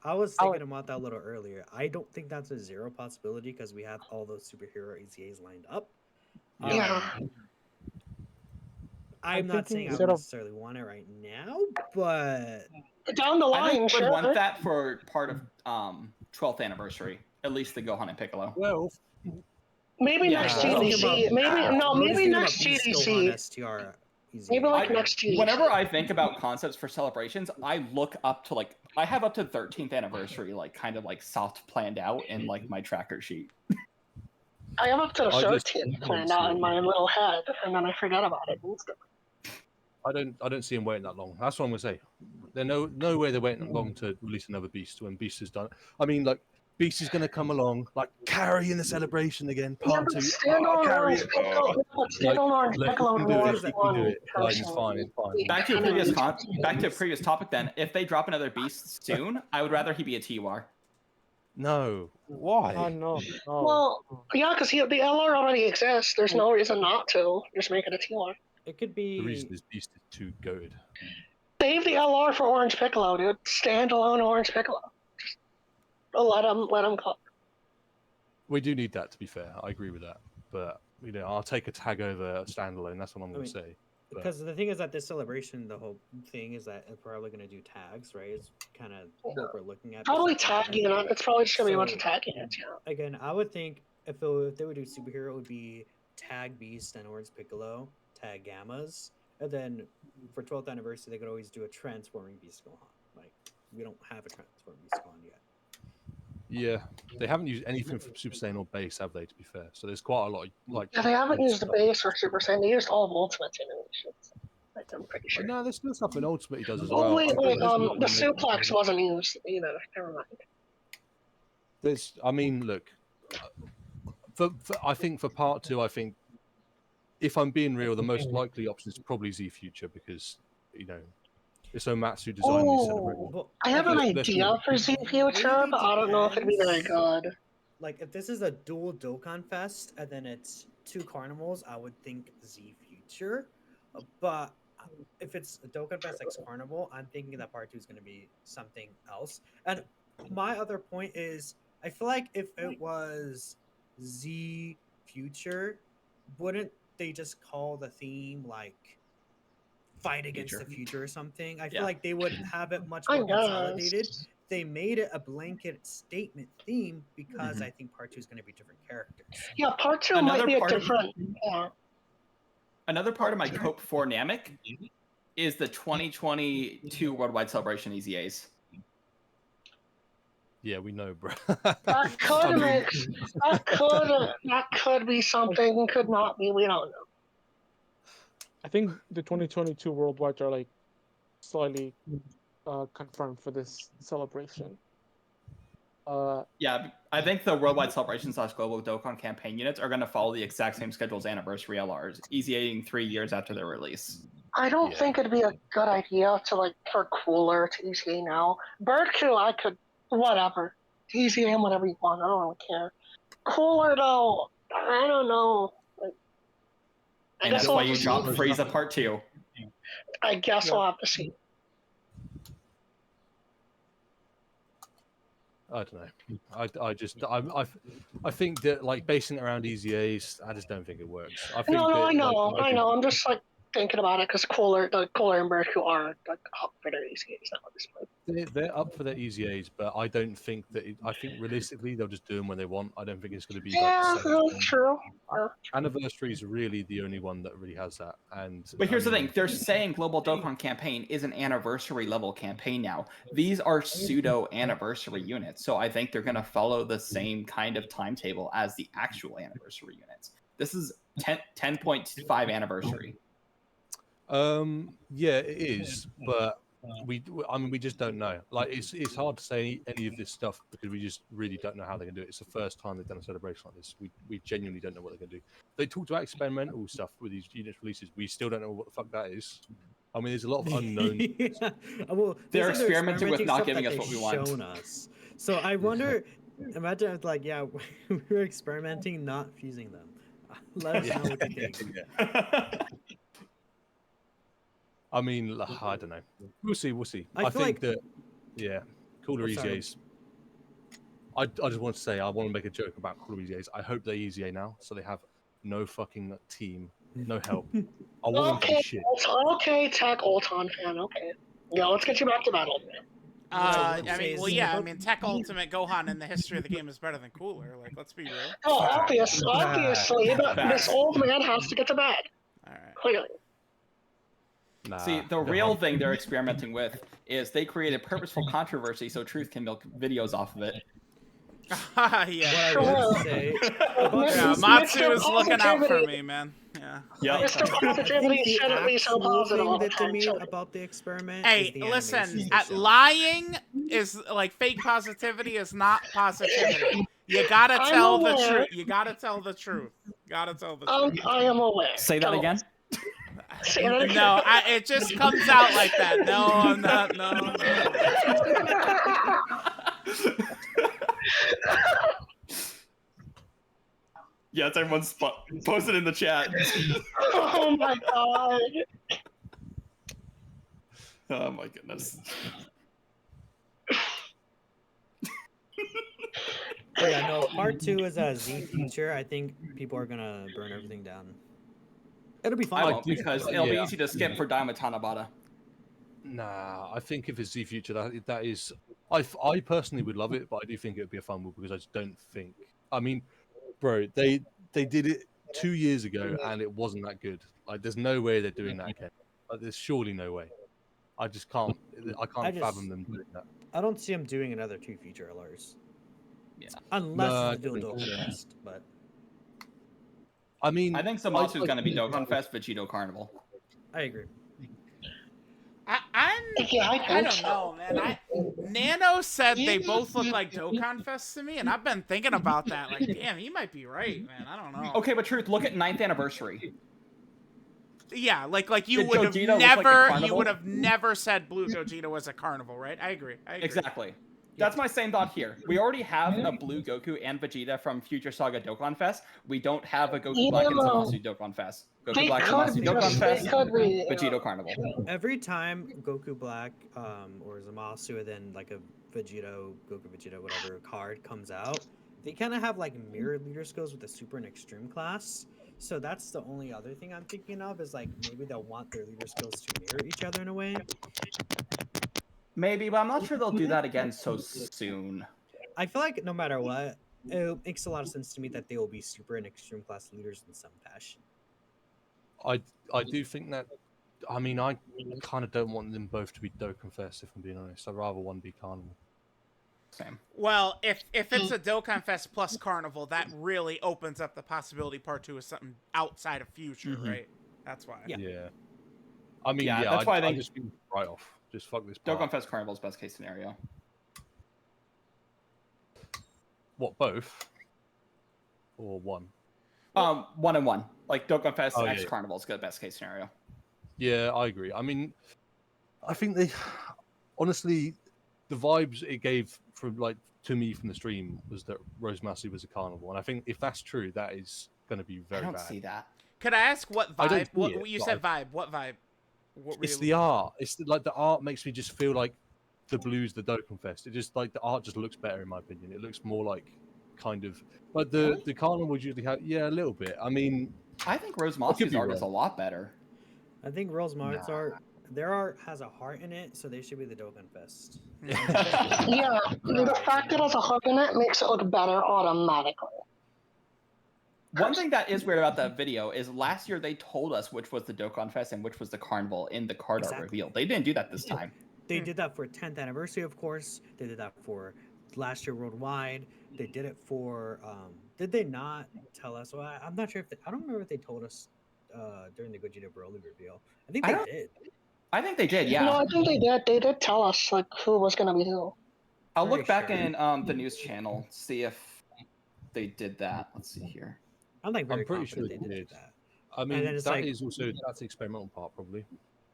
I was thinking about that a little earlier. I don't think that's a zero possibility because we have all those superhero EZAs lined up. Yeah. I'm not thinking saying I instead would of- necessarily want it right now, but Down the I line, think I would sure. want that for part of 12th anniversary. At least the Gohan and Piccolo. Well, Maybe Yeah. next I was GDC. Maybe next GDC. STR EZA. Maybe like next GDC. Whenever I think about concepts for celebrations, I look up to like I have up to 13th anniversary like kind of like soft planned out in like my tracker sheet. I have up to the I just- 13th planned out in my little head, and then I forget about it instantly. I don't see him waiting that long. That's what I'm gonna say. There's no way they're waiting that long to release another Beast when Beast is done. I mean, like Beast is gonna come along, like carrying the celebration again, part Yeah, but 2. standalone carry Orange it. Piccolo. Standalone Orange Let Piccolo him and do it. Orange He can do one it. Like, it's person. fine. It's fine. Back to a previous topic then. If they drop another Beast soon, I would rather he be a TUR. No, why? Oh no. No. Well, yeah, because the LR already exists. There's no reason not to. Just make it a TR. it could The reason be is Beast is too goated. Save the LR for Orange Piccolo, dude. Standalone Orange Piccolo. Just let him cook. We do need that, to be fair. I agree with that. But I'll take a tag over a standalone. That's what I'm going to say. But because the thing is that this celebration, the whole thing is that it's probably going to do tags, right? It's kind of what we're looking at. Probably besides tag that. unit. It's probably just gonna be a bunch of So- tag units. Yeah. Again, I would think if they would do superhero, it would be tag Beast and Orange Piccolo, tag Gammas, and then for 12th anniversary, they could always do a transforming Beast Gohan. Like, we don't have a transforming Beast Gohan yet. yeah, they haven't used anything from Super Saiyan or base, have they? To be fair, so there's quite a lot of like. Yeah, they haven't used the base or Super Saiyan. They used all of Ultimate's animations. Like, I'm pretty But sure. no, there's still stuff in Ultimate he does as Oh well. wait, I think wait. there's a lot The in suplex wasn't used either. Never mind. I mean, look, I think for part 2, I think if I'm being real, the most likely option is probably Z Future because it's Matsu designed these celebrations. Well, I have an okay, idea for Z Future, but I don't know if it'd be very good. like if this is a dual Dokkan Fest and then it's 2 carnivals, I would think Z Future. But if it's a Dokkan Fest X Carnival, I'm thinking that part 2 is going to be something else. And my other point is, I feel like if it was Z Future, wouldn't they just call the theme like Fight Against the Future or something? I feel Yeah. like they would have it much I more consolidated. guess. They made it a blanket statement theme because Mhm. I think part 2 is going to be different characters. Yeah, part 2 Another might be a part of- different. Yeah. Another part of my cope for Namek is the 2022 Worldwide Celebration EZAs. Yeah, we know, bro. That could be something, could not be. We don't know. I think the 2022 worldwide are like slightly confirmed for this celebration. Yeah, I think the worldwide celebration / global Dokkan campaign units are going to follow the exact same schedule as Anniversary LRs, easy 3 years after their release. I don't think it'd be a good idea to like for Cooler to ECA now. Bird Coup, I could whatever. ECA him whatever you want. I don't really care. Cooler though, I don't know. Like, And that's why you drop Frieza Part 2. I guess we'll have to see. I don't know. I think that like basing it around EZAs, I just don't think it works. I think I know. I'm just like thinking about it because Cooler and Bird Coup are like up for their ECAs now at this point. They're up for their EZAs, but I don't think that. I think realistically they'll just do them when they want. I don't think it's going to be. True. Anniversary is really the only one that really has that. But here's the thing: they're saying Global Dokkan campaign is an anniversary level campaign now. These are pseudo anniversary units, so I think they're going to follow the same kind of timetable as the actual anniversary units. This is 10.5 anniversary. Yeah, it is, but we just don't know. Like, it's hard to say any of this stuff because we just really don't know how they're gonna do it. It's the first time they've done a celebration like this. We genuinely don't know what they're gonna do. They talked about experimental stuff with these units releases. We still don't know what the fuck that is. I mean, there's a lot of unknown. Yeah. Well, they're experimenting with not giving us what we want. So I wonder. Imagine if, like, yeah, we're experimenting, not fusing them. Let us know what you think. I mean, I don't know. We'll see. I think that, yeah, Cooler EZAs. I just want to say, I want to make a joke about Cooler EZAs. I hope they EZA now, so they have no fucking team, no help. I want them to be shit. Okay, Tech Ultron fan. Okay, yeah, let's get you back to battle, man. I mean, Tech Ultimate Gohan in the history of the game is better than Cooler. Like, let's be real. Oh, obviously, but this old man has to get to bed. All right. Clearly. Nah, See, the real thing they're experimenting with is they created purposeful controversy so Truth can milk videos off of it. Yeah. What I would say, Matsu is looking out for me, man. Yeah. Mr. Positivity shouldn't be so positive all the time. About the experiment. Hey, listen, lying is like fake positivity is not positivity. You gotta tell the truth. You gotta tell the truth. I am aware. Say that again. No, it just comes out like that. No, I'm not. No. Yes, everyone's posted in the chat. Oh my god. Oh my goodness. Yeah, no, part 2 is a Z future. I think people are gonna burn everything down. It'll be fine. I won't, because it'll be easy to skip for Daima Tanabata. Nah, I think if it's Z Future, that is. I personally would love it, but I do think it would be a fumble because I just don't think. I mean, bro, they did it 2 years ago and it wasn't that good. Like, there's no way they're doing that again. Like, there's surely no way. I just can't. I can't fathom them doing that. I don't see them doing another 2 feature LRs. Yeah. Unless it's Dokkan Fest, but. I mean, I think Zamasu is going to be Dokkan Fest, Vegito Carnival. I agree. I don't know, man. Nano said they both look like Dokkan Fest to me, and I've been thinking about that. Like, damn, he might be right, man. I don't know. Okay, but Truth, look at 9th anniversary. Yeah, like you would have never said Blue Gogeta was a carnival, right? I agree. Exactly. That's my same thought here. We already have a Blue Goku and Vegeta from Future Saga Dokkan Fest. We don't have a Goku Black and Zamasu Dokkan Fest. Goku Black and Zamasu Dokkan Fest, Vegito Carnival. Every time Goku Black or Zamasu and then like a Goku Vegeta, whatever card comes out, they kind of have like mirror leader skills with the Super and Extreme class. So that's the only other thing I'm thinking of is like maybe they'll want their leader skills to mirror each other in a way. Maybe, but I'm not sure they'll do that again so soon. I feel like no matter what, it makes a lot of sense to me that they will be Super and Extreme class leaders in some fashion. I do think that. I mean, I kind of don't want them both to be Dokkan Fest, if I'm being honest. I'd rather one be Carnival. Same. Well, if it's a Dokkan Fest plus Carnival, that really opens up the possibility part 2 is something outside of Future, right? That's why. Yeah. I mean, that's why I think just right off. Just fuck this part. Dokkan Fest Carnival's best case scenario. What, both? Or one? 1 and 1. Like Dokkan Fest X yeah. Carnival's good best case scenario. Yeah, I agree. I mean, I think they honestly, the vibes it gave from to me from the stream was that Rose Massey was a carnival, and I think if that's true, that is going to be very bad. I don't see that. Could I ask what I don't vibe? see What it, you but said vibe? What vibe? What It's the art. It's the art makes me just feel like the blues, the Dokkan Fest. It just the art just looks better in my opinion. It looks more like kind of like the carnival usually have a little bit. I mean, I think Rose Massey's art is a lot better. I think Rose Massey's art, their art has a heart in it, so they should be the Dokkan Fest. Yeah, the fact that it has a hook in it makes it look better automatically. One thing that is weird about that video is last year they told us which was the Dokkan Fest and which was the Carnival in the card art reveal. They didn't do that this time. They did that for 10th anniversary, of course. They did that for last year worldwide. They did it for. Did they not tell us? Well, I'm not sure if I don't remember if they told us during the Vegito Broly reveal. I think they did. I think they did. Yeah. No, I think they did. They did tell us who was going to be who. I'll look back in the news channel, see if they did that. Let's see here. I'm pretty sure they did that. I mean, that's the experimental part, probably.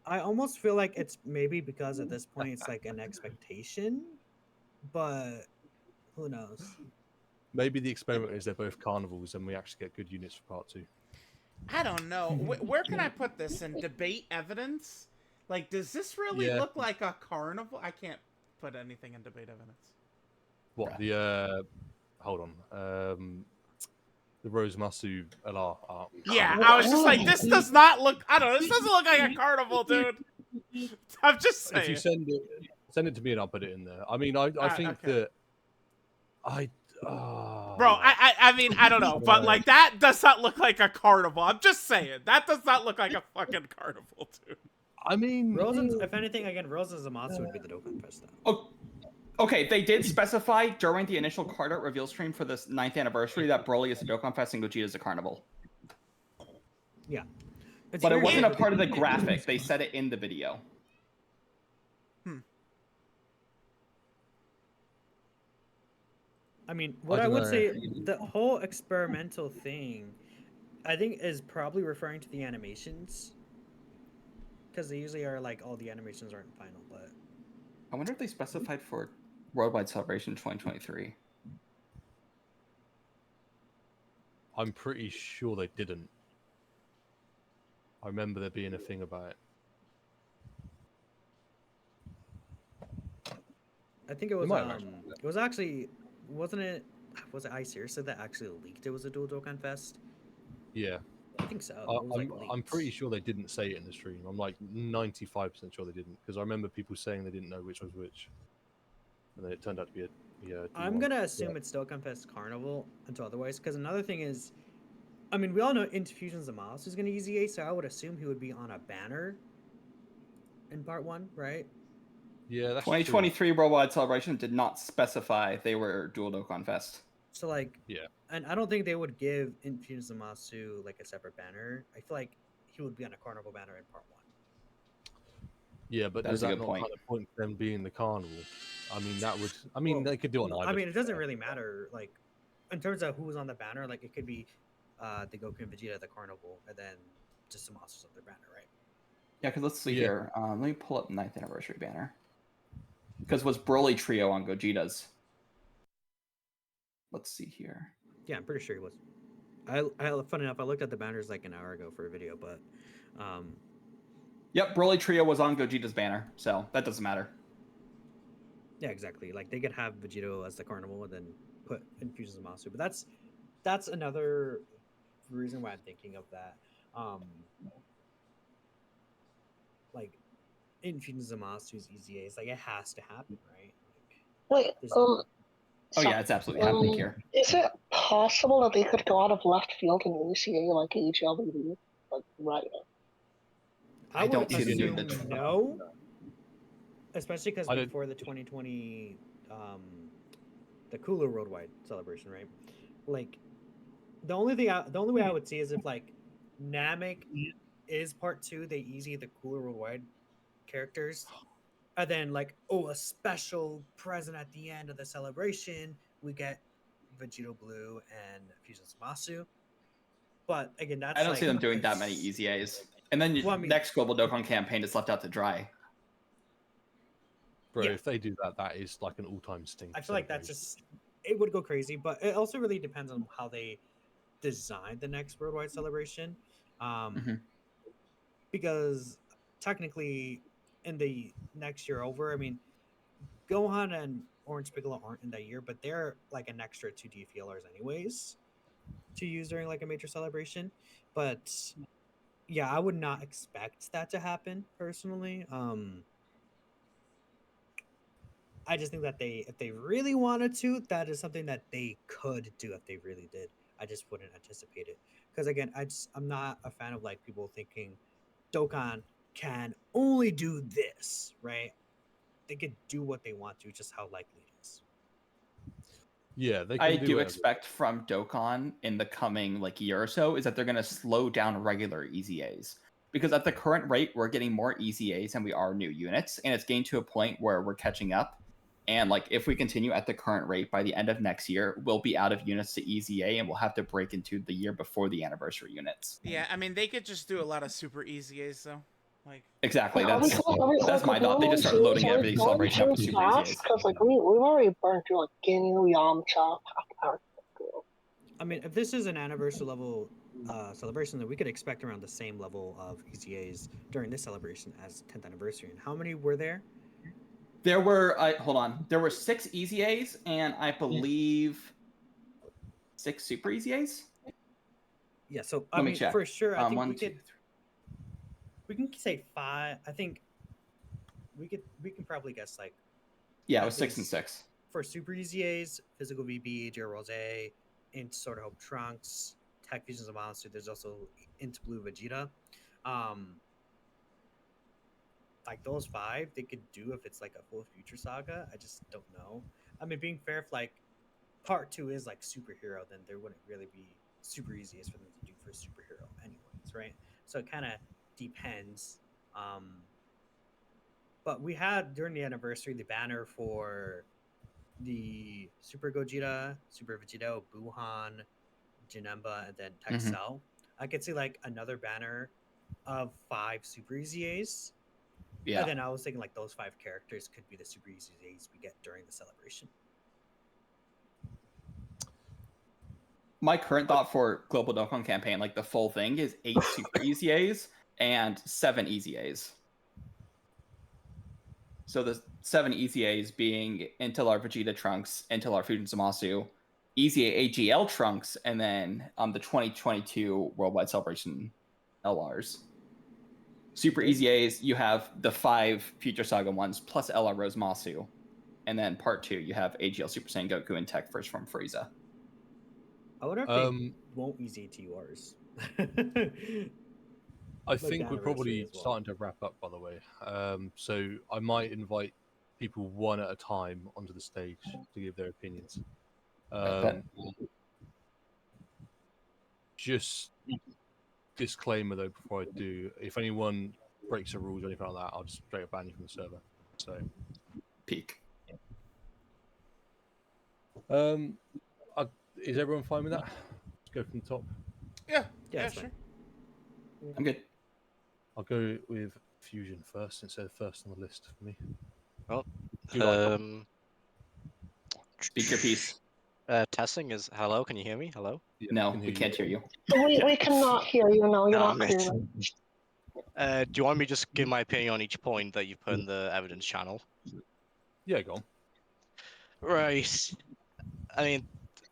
I almost feel like it's maybe because at this point it's like an expectation, but who knows? Maybe the experiment is they're both carnivals and we actually get good units for part 2. I don't know. Where can I put this in debate evidence? Like, does this really look like a carnival? I can't put anything in debate evidence. What hold on. The Rose Masu LR art. Yeah, I was just like, this does not look. I don't know. This doesn't look like a carnival, dude. I'm just saying. If you send it to me and I'll put it in there. I mean, I think that Bro, I mean, I don't know, but like that does not look like a carnival. I'm just saying that does not look like a fucking carnival, dude. I mean, if anything, again, Rosa Zamasu would be the Dokkan Fest. Oh, okay, they did specify during the initial card art reveal stream for this 9th anniversary that Broly is a Dokkan Fest and Gogeta is a carnival. Yeah. But it wasn't a part of the graphic. They said it in the video. I mean, what I would say, the whole experimental thing, I think is probably referring to the animations. Because they usually are like, all the animations aren't final, but... I wonder if they specified for Worldwide Celebration 2023. I'm pretty sure they didn't. I remember there being a thing about it. I think it was it was actually, was it iSerious that actually leaked it was a dual Dokkan Fest? Yeah. I think so. I'm pretty sure they didn't say it in the stream. I'm like 95% sure they didn't, because I remember people saying they didn't know which was which. And then it turned out to be a I'm going to assume it's Dokkan Fest Carnival until otherwise, because another thing is, I mean, we all know Infusion Zamasu is going to use EA, so I would assume he would be on a banner in part 1, right? Yeah, that's 2023 true. Worldwide Celebration did not specify they were dual Dokkan Fest. So, like, yeah. And I don't think they would give Infusion Zamasu, like, a separate banner. I feel like he would be on a Carnival banner in part 1. Yeah, but that's does that not kind of point to them being the Carnival? I mean, that would... I mean, they could do it on either. I mean, it doesn't really matter. Like, in terms of who's on the banner, like, it could be the Goku and Vegeta at the Carnival, and then just Zamasu on their banner, right? Yeah, because let's see here. Let me pull up 9th anniversary banner. Because it was Broly Trio on Gogeta's. Let's see here. Yeah, I'm pretty sure he was. Funny enough, I looked at the banners like an hour ago for a video, but... Yep, Broly Trio was on Gogeta's banner, so that doesn't matter. Yeah, exactly. Like, they could have Vegito as the Carnival and then put Infusion Zamasu, but that's another reason why I'm thinking of that. Like, Infusion Zamasu's EZA is like, it has to happen, right? Like, wait, oh yeah, it's absolutely happening here. Is it possible that they could go out of left field and ECA like HLBD? Like, right now? I don't see them doing the no. Especially because before the 2020, the Cooler Worldwide Celebration, right? Like, the only way I would see is if, like, Namek is part 2, they easy the Cooler Worldwide characters, And then like, oh, a special present at the end of the celebration, we get Vegito Blue and Fusion Zamasu. But again, that's I don't like see them doing that many easy A's. And then Well, I mean- next Global Dokkan campaign is left out to dry. Bro, Yeah. if they do that, that is like an all-time stink. I feel like that's just it would go crazy, but it also really depends on how they design the next worldwide celebration. Mhm. Because technically in the next year over, I mean, Gohan and Orange Piccolo aren't in that year, but they're like an extra 2 DFLRs anyways to use during like a major celebration. But yeah, I would not expect that to happen personally. I just think that if they really wanted to, that is something that they could do if they really did. I just wouldn't anticipate it because again, I'm not a fan of like people thinking Dokkan can only do this, right? They could do what they want to, just how likely it is. Yeah, they can I do do whatever. expect from Dokkan in the coming like year or so is that they're going to slow down regular easy A's. Because at the current rate, we're getting more easy A's than we are new units, and it's getting to a point where we're catching up. And like if we continue at the current rate, by the end of next year, we'll be out of units to easy A, and we'll have to break into the year before the anniversary units. Yeah, I mean they could just do a lot of super easy A's though. Like Exactly. Are That's my thought. They just start loading every celebration up with super easy A's. Because like we've already burned through like Ginyu, Yamcha, I mean, if this is an anniversary level celebration, then we could expect around the same level of EZAs during this celebration as 10th anniversary. And how many were there? There were hold on. There were 6 easy A's and I believe 6 super easy A's. Yeah, so Let I me mean, check. for sure, I think 1, we 2, could. We can say 5. I think we can probably guess like. yeah, it was 6 and 6. For Super EZAs, Physical VB, Dear Rose, Int Sword of Hope Trunks, Tech Fusions of Monster. There's also Int Blue Vegeta. Like those 5, they could do if it's like a full Future Saga. I just don't know. I mean, being fair, if like Part 2 is like superhero, then there wouldn't really be super easiest for them to do for superhero, anyways, right? So it kind of depends. But we had during the anniversary the banner for the Super Gogeta, Super Vegito, Buhan, Janemba, and then Tech Cell. I could see like another banner of 5 Super EZAs. Yeah. And then I was thinking like those 5 characters could be the Super EZAs we get during the celebration. My current thought for Global Dokkan campaign, like the full thing, is 8 super easy A's and 7 easy A's. So the 7 easy A's being Intellar Vegeta Trunks, Intellar Fusion Zamasu, Easy A AGL Trunks, and then the 2022 Worldwide Celebration LRs. Super easy A's, you have the 5 Future Saga ones plus LR Rose Masu. And then part 2, you have AGL Super Saiyan Goku and Tech First from Frieza. I wonder if they won't use ATRs. I think we're probably starting to wrap up, by the way. So I might invite people one at a time onto the stage to give their opinions. Just disclaimer though, before I do, if anyone breaks the rules or anything like that, I'll just straight up ban you from the server. So peak. Is everyone fine with that? Let's go from the top. Yeah, sure. I'm good. I'll go with Fusion first, since they're first on the list for me. Well, speak your piece. Testing is hello. Can you hear me? Hello. Yeah, no, we can't hear you. We cannot hear you. No, you're not clear. Do you want me to just give my opinion on each point that you put in the evidence channel? Yeah, go on. Right. I mean,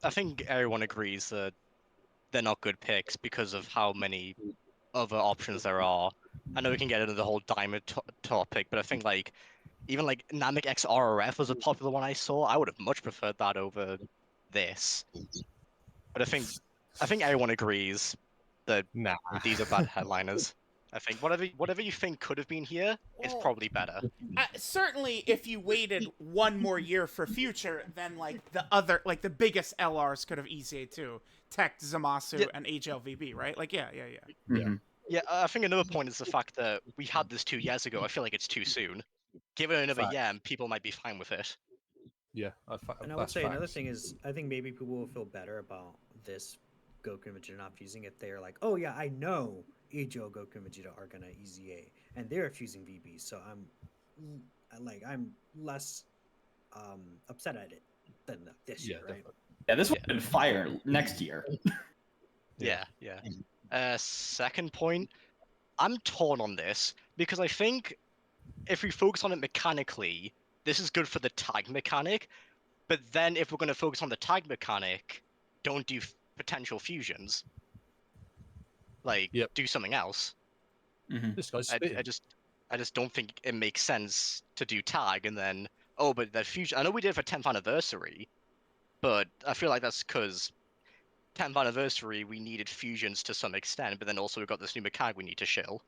I think everyone agrees that they're not good picks because of how many other options there are. I know we can get into the whole Daima topic, but I think like even like Namek X RRF was a popular one I saw. I would have much preferred that over this. But I think everyone agrees that these are bad headliners. I think whatever you think could have been here is probably better. Certainly, if you waited one more year for Future, then like the other, like the biggest LRs could have EZA too. Tech, Zamasu, and HLVB, right? Like, yeah. Yeah, I think another point is the fact that we had this 2 years ago. I feel like it's too soon. give it another Fact. year and people might be fine with it. Yeah, And I would that's say another facts. thing is, I think maybe people will feel better about this Goku and Vegeta not fusing if they're like, oh yeah, I know Ichigo, Goku, and Vegeta are gonna EZA, and they're fusing VB, so I'm less upset at it than this year, right? Definitely. Yeah, this would have been fire next year. Yeah. Second point, I'm torn on this because I think if we focus on it mechanically, this is good for the tag mechanic. But then if we're going to focus on the tag mechanic, don't do potential fusions. Like, do something else. This guy's I spitting. just don't think it makes sense to do tag and then, oh, but that fusion. I know we did it for 10th anniversary, but I feel like that's because 10th anniversary we needed fusions to some extent, but then also we've got this new mechanic we need to shill.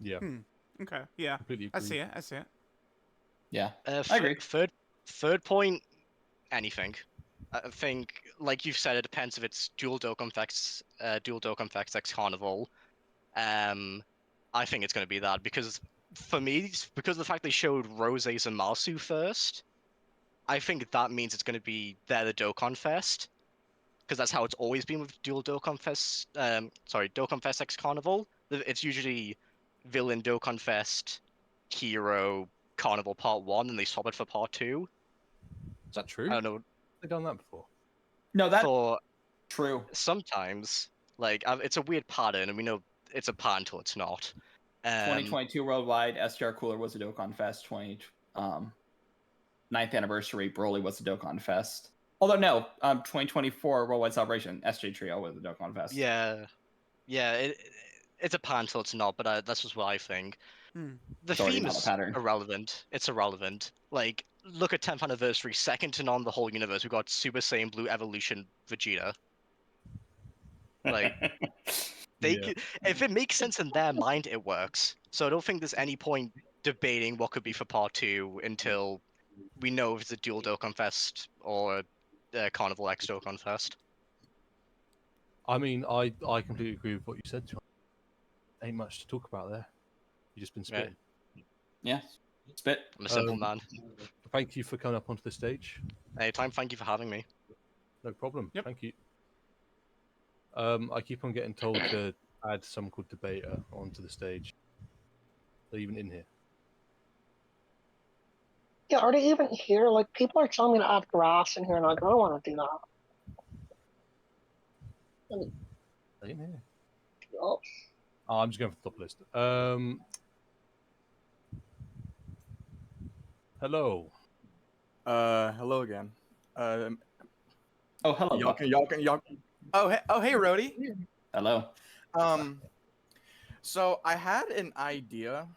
Yeah. Okay. Yeah. Completely I agree. see it. Yeah. I agree. Third point, anything. I think, like you've said, it depends if it's dual Dokkan effects X Carnival. I think it's going to be that because for me, because of the fact they showed Rose and Masu first, I think that means it's going to be the Dokkan Fest because that's how it's always been with dual Dokkan Fest. Dokkan Fest X Carnival. It's usually villain Dokkan Fest, hero Carnival Part 1, and they swap it for Part 2. Is that true? I don't know. They've done that before. No, that's For true. sometimes, like it's a weird pattern, and we know it's a pattern until it's not. 2022 worldwide, STR Cooler was a Dokkan Fest. 9th anniversary, Broly was a Dokkan Fest. Although no, 2024 worldwide celebration, SJ Trio was a Dokkan Fest. Yeah, it's a pattern until it's not, but that's just what I think. The theme is irrelevant. It's irrelevant. Like, look at 10th anniversary, second to none the whole universe. We got Super Saiyan Blue Evolution Vegeta. Like, if it makes sense in their mind, it works. So I don't think there's any point debating what could be for Part 2 until we know if it's a dual Dokkan Fest or a Carnival X Dokkan Fest. I mean, I completely agree with what you said, John. Ain't much to talk about there. You just been spitting. Yeah. Spit. I'm a simple man. Thank you for coming up onto the stage. Anytime. Thank you for having me. No problem. Yep. Thank you. I keep on getting told to add someone called Debater onto the stage. They're even in here. Yeah, are they even here? Like, people are telling me to add grass in here, and I don't want to do that. They're in here. Oh. I'm just going for the top list. Hello. Hello again. Oh, hello. Y'all can. Oh, hey, Rody. Hello. So I had an idea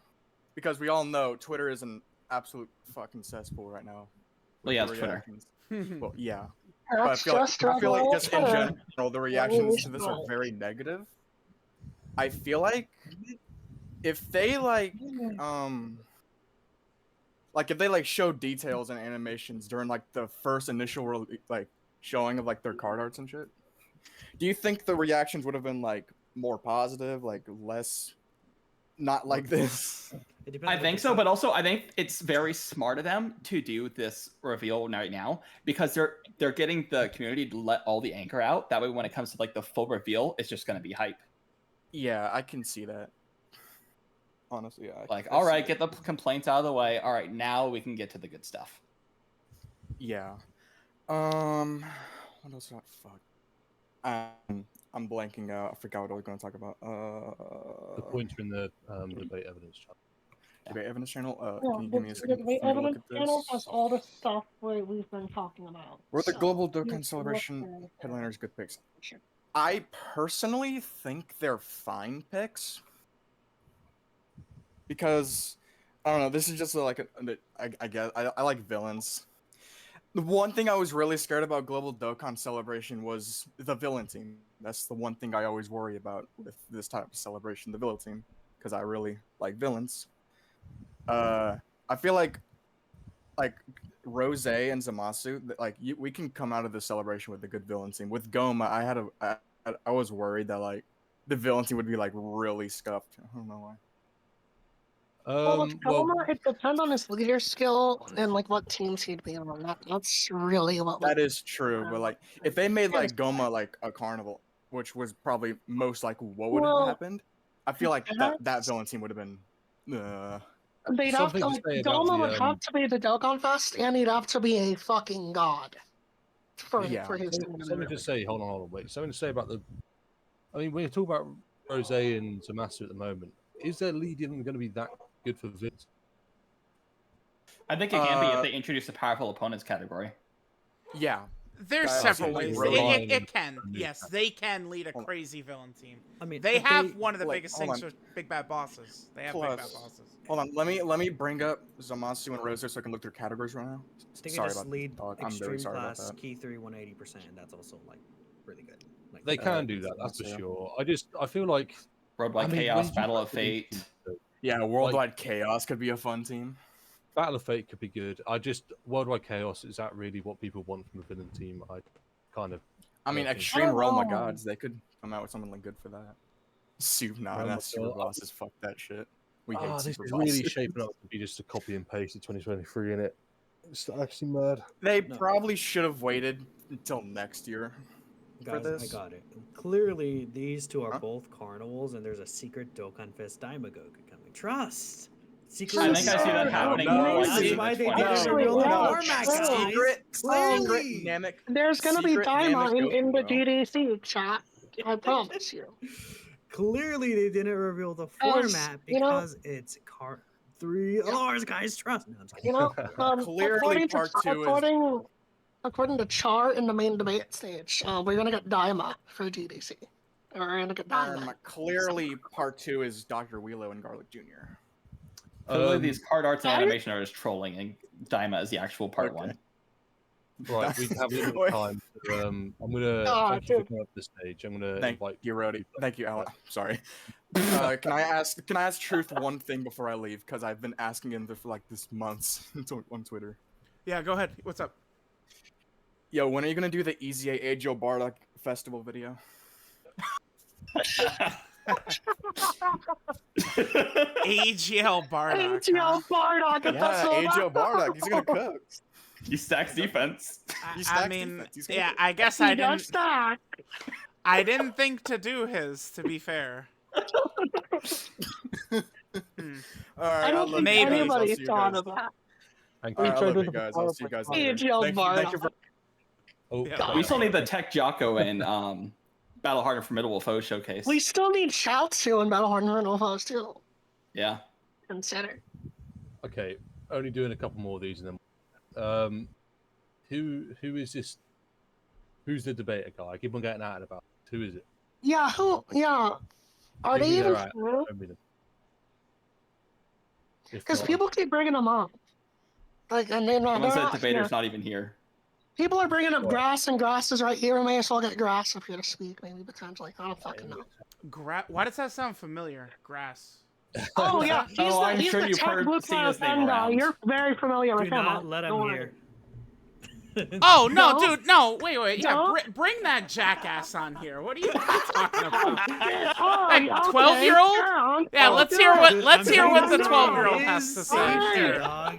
because we all know Twitter is an absolute fucking cesspool right now. Well, yeah, it's Twitter. Well, yeah. But I feel like just in general, the reactions to this are very negative. I feel like if they show details and animations during like the first initial showing of like their card arts and shit, do you think the reactions would have been like more positive, like less not like this? I think so, but also I think it's very smart of them to do this reveal right now because they're getting the community to let all the anchor out. That way, when it comes to like the full reveal, it's just gonna be hype. Yeah, I can see that. Honestly, yeah. Like, all right, get the complaints out of the way. All right, now we can get to the good stuff. Yeah. What else? Fuck. I'm blanking out. I forgot what I was going to talk about. The pointer in the debate evidence channel. Debate evidence channel. Yeah, Can you give me a the second? debate for me to look evidence at this? channel has all the stuff we've been talking about. We're the So, Global you Dokkan can Celebration look there. headliners. Good picks. I personally think they're fine picks because I don't know. This is just like I guess I like villains. The one thing I was really scared about Global Dokkan Celebration was the villain team. That's the one thing I always worry about with this type of celebration, the villain team, because I really like villains. I feel like Rose and Zamasu, we can come out of the celebration with a good villain team. With Goma, I was worried that like the villain team would be like really scuffed. I don't know Well, Well, it depends on his leader skill and like what teams he'd be on. That's really what. That is true, but like if they made like Goma like a carnival, which was probably most likely what would have happened, I feel like that villain team would have been. They'd have something to to like say about Doma the would have to be the Dokkan Fest, and he'd have to be a fucking god for Yeah. his team to be something to really say. Hold on, wait. Something to say about the. I mean, when you talk about Rose and Zamasu at the moment, is their lead even going to be that good for Vince? I think it can be if they introduce the powerful opponents category. Yeah. There's Guys, several like ways. relying It on can. the Yes, they can lead a crazy villain team. I mean, They if have one of the like, biggest hold things on. with big bad bosses. They have big bad Plus- bosses. Hold on, let me bring up Zamasu and Rosa so I can look through categories right now. They can Sorry just about lead that. I'm very extreme sorry about class that. key 3 180%. That's also like really good. Like They can do that, that's for Zamasu. sure. I feel like Worldwide Chaos, Battle of Fate. Yeah, Worldwide Chaos could be a fun team. Battle of Fate could be good. Worldwide Chaos, is that really what people want from a villain team? I mean, don't think Extreme so. Realm Oh. of Gods, they could come out with something like good for that. Realm Not of super God. bosses. Fuck that shit. We hate this super is bosses. really shaping up to be just a copy and paste of 2023 in it. It's actually mad. They No. probably should have waited until next year for Guys, I this. got it. Clearly, these two are Huh? both carnivals, and there's a secret Dokkan Fest Daima Goku coming. Trust. Secret. I think I see that happening. No, more that's soon why than they didn't 20. reveal the yeah, format, true. guys. Secret Clearly. Namek. There's gonna be Secret Daima Namek in the Goku, bro. GDC chat. I promise you. Clearly, they didn't reveal the format you know- because it's 3 Lars, guys. Trust. No, I'm just kidding. You know, Clearly, according part to, 2 is. according to Char in the main debate stage, we're gonna get Daima for GDC. We're gonna get Daima. Clearly, part 2 is Dr. Wheelo and Garlic Jr. Clearly, these card arts and I- animation are just trolling, and Daima is the actual part Okay. 1. Right, we have a little Wait. time. I'm gonna thank you for coming up to the stage. I'm gonna Thank invite you, Rody. Thank you, Alan. Sorry. Can I ask Truth one thing before I leave? Because I've been asking him for like this months on Twitter. Yeah, go ahead. What's up? Yo, when are you gonna do the Easy A Joe Bardock festival video? AGL Bardock. AGL Bardock. Yeah, Joe Bardock. He's gonna cook. He stacks defense. He I stacks mean, defense. He's gonna yeah, cook. I guess He I does didn't. stack. I didn't think to do his. To be fair. All right, I don't think Maybe. anybody thought of that. Thank All you. right, I tried love with you the guys. I'll see you guys later. AGL Thank you for. Oh, Yeah. We still need the Tech Jocko and Battle Hard and Formidable Foe showcase. We still need Shoutsu and Battle Hard and Rental Foes too. Yeah. Consider. okay. Only doing a couple more of these, and then who is this? Who's the debater guy? I keep on getting at it about. Who is it? Yeah, who? Yeah. Are Give they me even their true? Show me them. If Because not, people keep bringing them up. Like, and they're not. Someone They're said not debater's here. not even here. People are bringing up What? grass, and grass is right here. We may as well get grass up here to speak, maybe potentially. I don't fucking know. Why does that sound familiar? Grass. Oh yeah, he's Oh, the, I'm he's sure the you've tech heard blue seen class his name end guy. around. You're very familiar Do with him. not let Don't him worry. hear. Oh no, No. dude, no, wait, yeah, No. bring that jackass on here. What are you talking about? Oh, Like, okay, 12-year-old? sure, Yeah, okay. let's hear Dude, let's I'm hear what the saying 12-year-old his has to say. safety, Here. dog.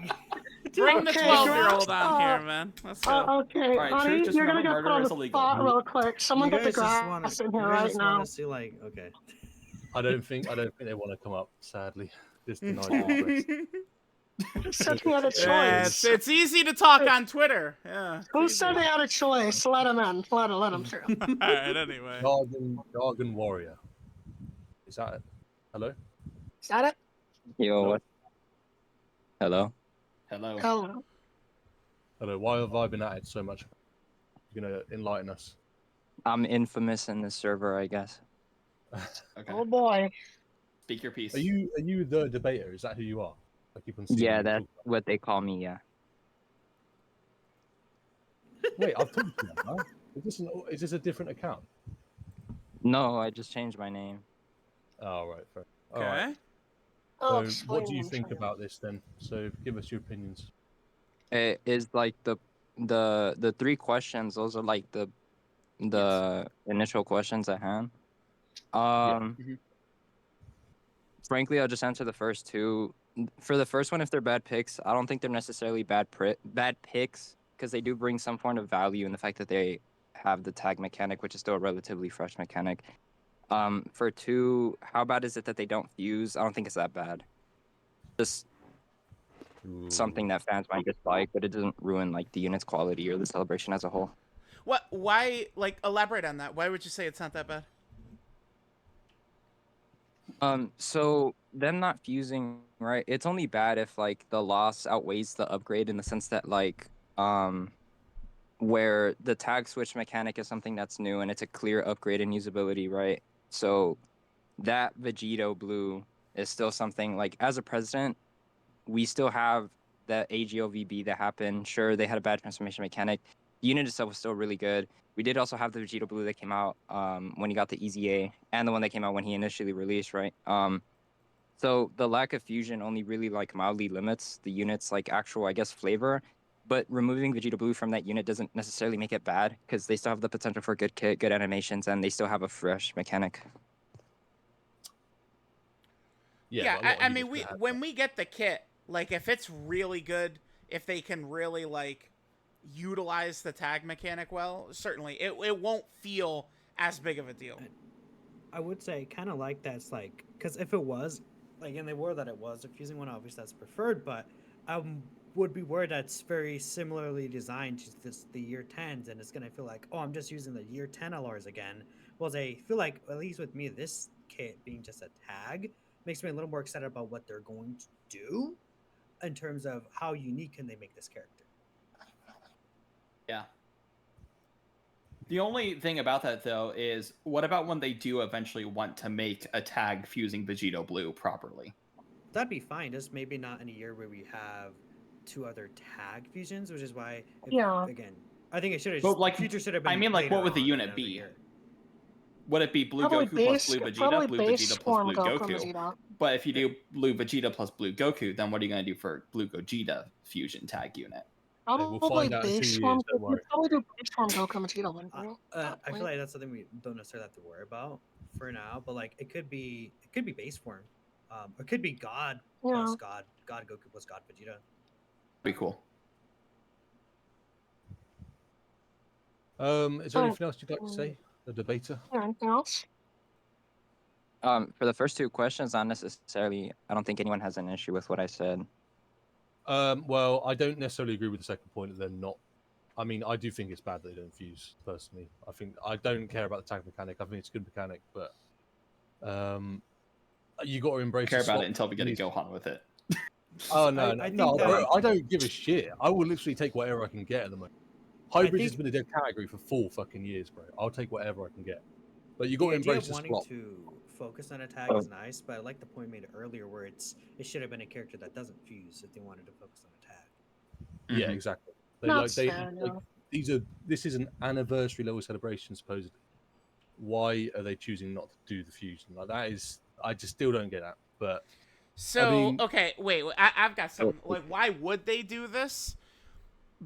Bring the Okay, 12-year-old grass, on here, man. Let's go. Okay, Alright, honey, Truth, just you're gonna remember get put on murder is the illegal. spot real quick. Someone You get the guys just grass wanna, in here you guys right just now. want to see like okay. I don't think they want to come up. Sadly, this denies request. Who said he had a Yeah, choice? it's easy to talk on Twitter. Yeah. it's Who easy. said they had a choice? Let him in. Let him through. Alright, anyway. Jargon Warrior. Is that it? Hello? Is that it? Yo, what? Hello. Hello. Hello. Hello. Why have I been at it so much? You're gonna enlighten us. I'm infamous in this server, I guess. Okay. Oh boy. Speak your piece. Are you the debater? Is that who you are? I keep on seeing Yeah, you that's talk what they call me. Yeah. about- Wait, I've talked to you now. Is this a different account? No, I just changed my name. Oh, right. Fair. All Okay. right. Oh, So, what do you explain think about this then? So, give us your opinions. It is like the 3 questions. Those are like the initial questions at hand. Mhm. Frankly, I'll just answer the first 2. for the first one, if they're bad picks, I don't think they're necessarily bad picks because they do bring some form of value in the fact that they have the tag mechanic, which is still a relatively fresh mechanic. For 2, how bad is it that they don't fuse? I don't think it's that bad. Just something that fans might dislike, but it doesn't ruin like the unit's quality or the celebration as a whole. What? Why? Like, elaborate on that. Why would you say it's not that bad? So them not fusing, right? It's only bad if like the loss outweighs the upgrade in the sense that like where the tag switch mechanic is something that's new and it's a clear upgrade in usability, right? So that Vegito blue is still something like as a president, we still have the AGOVB that happened. Sure, they had a bad transformation mechanic. The unit itself was still really good. We did also have the Vegito blue that came out when he got the EZA and the one that came out when he initially released, right? So the lack of fusion only really like mildly limits the unit's like actual, I guess, flavor. But removing Vegito blue from that unit doesn't necessarily make it bad because they still have the potential for good kit, good animations, and they still have a fresh mechanic. Yeah, I mean, when we get the kit, like, if it's really good, if they can really, like, utilize the tag mechanic well, certainly, it won't feel as big of a deal. I would say kind of like that's like, because if it was, like, and they were that it was a fusing one, obviously that's preferred, but I would be worried that's very similarly designed to the year 10s, and it's going to feel like, oh, I'm just using the year 10 LRs again. Well, I feel like, at least with me, this kit being just a tag makes me a little more excited about what they're going to do in terms of how unique can they make this character. Yeah. The only thing about that, though, is what about when they do eventually want to make a tag fusing Vegito Blue properly? That'd be fine, just maybe not in a year where we have 2 other tag fusions, which is why, again, I think it should have. But like, future should have been. I mean, like, what would the unit be? Year. Would it be Blue Probably Goku plus Blue Vegeta, Blue Vegeta plus Blue Goku? Vegeta. But if you do Blue Vegeta plus Blue Goku, then what are you going to do for Blue Gogeta fusion tag unit? Probably base form. We'll probably do base form Goku Vegeta. I feel like that's something we don't necessarily have to worry about for now, but like it could be base form, it could be God plus God Goku plus God Vegeta. Be cool. Is there anything else you'd like to say, the debater? Anything else? For the first 2 questions, not necessarily. I don't think anyone has an issue with what I said. Well, I don't necessarily agree with the second point that they're not. I mean, I do think it's bad that they don't fuse. Personally, I don't care about the tag mechanic. I think it's a good mechanic, but you got to embrace. Care about it until we get a Gohan with it. Oh no, bro, I don't give a shit. I will literally take whatever I can get at the moment. Hybrid has been a dead category for 4 fucking years, bro. I'll take whatever I can get. But you got to embrace the wanting to focus on a tag is nice, but I like the point made earlier where it should have been a character that doesn't fuse if they wanted to focus on a tag. Yeah, exactly. This is an anniversary level celebration supposedly. Why are they choosing not to do the fusion? Like that is, I just still don't get that. But so, I mean, okay, wait, I've got something. Like, why would they do this?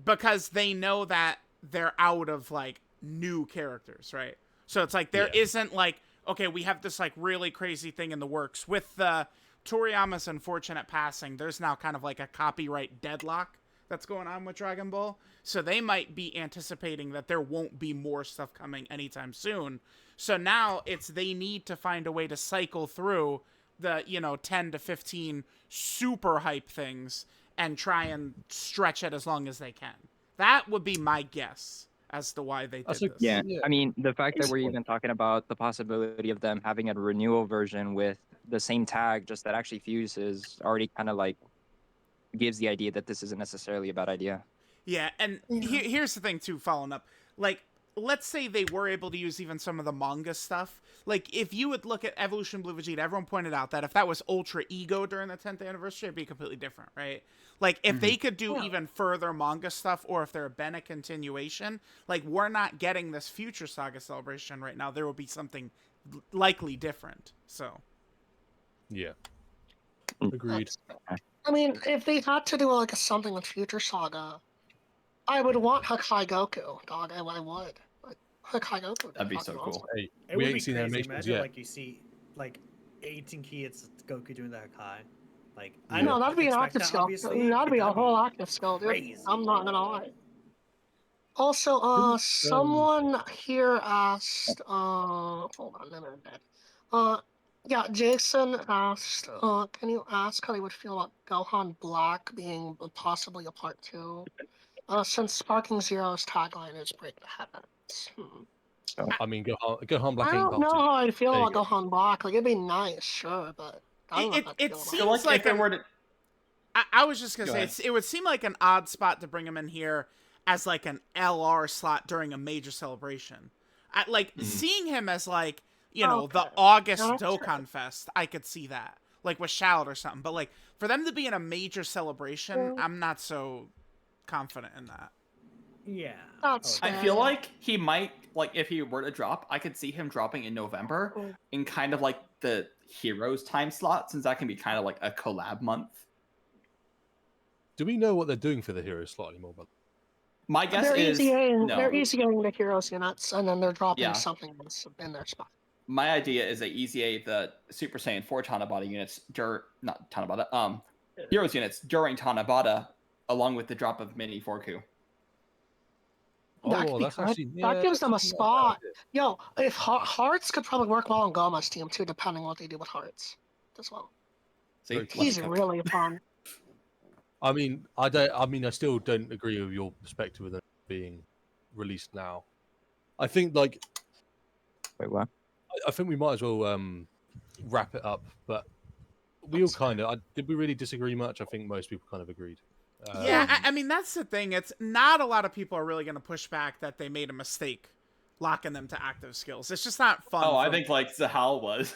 Because they know that they're out of like new characters, right? So it's like there isn't like, okay, we have this like really crazy thing in the works with the Toriyama's unfortunate passing. There's now kind of like a copyright deadlock that's going on with Dragon Ball. So they might be anticipating that there won't be more stuff coming anytime soon. So now they need to find a way to cycle through the, 10 to 15 super hype things and try and stretch it as long as they can. That would be my guess as to why they did this. Yeah, I mean, the fact that we're even talking about the possibility of them having a renewal version with the same tag, just that actually fuses, already kind of like gives the idea that this isn't necessarily a bad idea. Yeah, and here's the thing, too, following up. Like, let's say they were able to use even some of the manga stuff. Like, if you would look at Evolution Blue Vegeta, everyone pointed out that if that was Ultra Ego during the 10th anniversary, it'd be completely different, right? Like, if they could do even further manga stuff, or if there had been a continuation, like, we're not getting this future Saga celebration right now. There will be something likely different, so. Yeah. Agreed. I mean, if they had to do like something with Future Saga, I would want Hakai Goku, dog. I would. Hakai Goku. That'd be so cool. Hey, it we would ain't be seen crazy. animations Imagine yet. like you see like 18 key, it's Goku doing the Hakai. Like, I No, don't that'd be an expect active that, skill. obviously, That'd but be a that'd whole be active skill, dude. crazy. I'm not gonna lie. Also, someone here asked, hold on a minute. Yeah, Jason asked, can you ask how they would feel about Gohan Black being possibly a part 2? Since Sparking Zero's tagline is Break the Heavens. I mean, Gohan Black I ain't don't know part 2. how I'd feel There you about Gohan Black. Like, it'd be nice, sure, but I don't know how I'd It feel about seems I feel like if they an- were to I was just gonna Go say ahead. it would seem like an odd spot to bring him in here as like an LR slot during a major celebration. Seeing him as like the Okay. August No, that's Dokkan Fest, I could see that like with Shallot or something. But like for them to be in a major celebration, I'm not so confident in that. Yeah. That's I fair. feel like he might, like, if he were to drop, I could see him dropping in November in kind of like the Heroes time slot, since that can be kind of like a collab month. Do we know what they're doing for the hero slot anymore? But My guess they're is easying, no. they're easying the heroes units, and then they're dropping Yeah. something in their spot. My idea is they easy A the Super Saiyan 4 Tanabata units not Tanabata, Heroes units during Tanabata, along with the drop of Mini Forku. That could be that's good. actually That gives them a that's not bad spot. idea. Yo, if Hearts could probably work well on Goma's team too, depending on what they do with Hearts as well. See, Very Lucky He's Cook. really fun. I mean, I still don't agree with your perspective of them being released now. I think like, Wait, what? I think we might as well wrap it up. But we all kind of did we really disagree much? I think most people kind of agreed. I mean that's the thing. It's not a lot of people are really going to push back that they made a mistake locking them to active skills. It's just not fun. Oh, I think like Zahal was.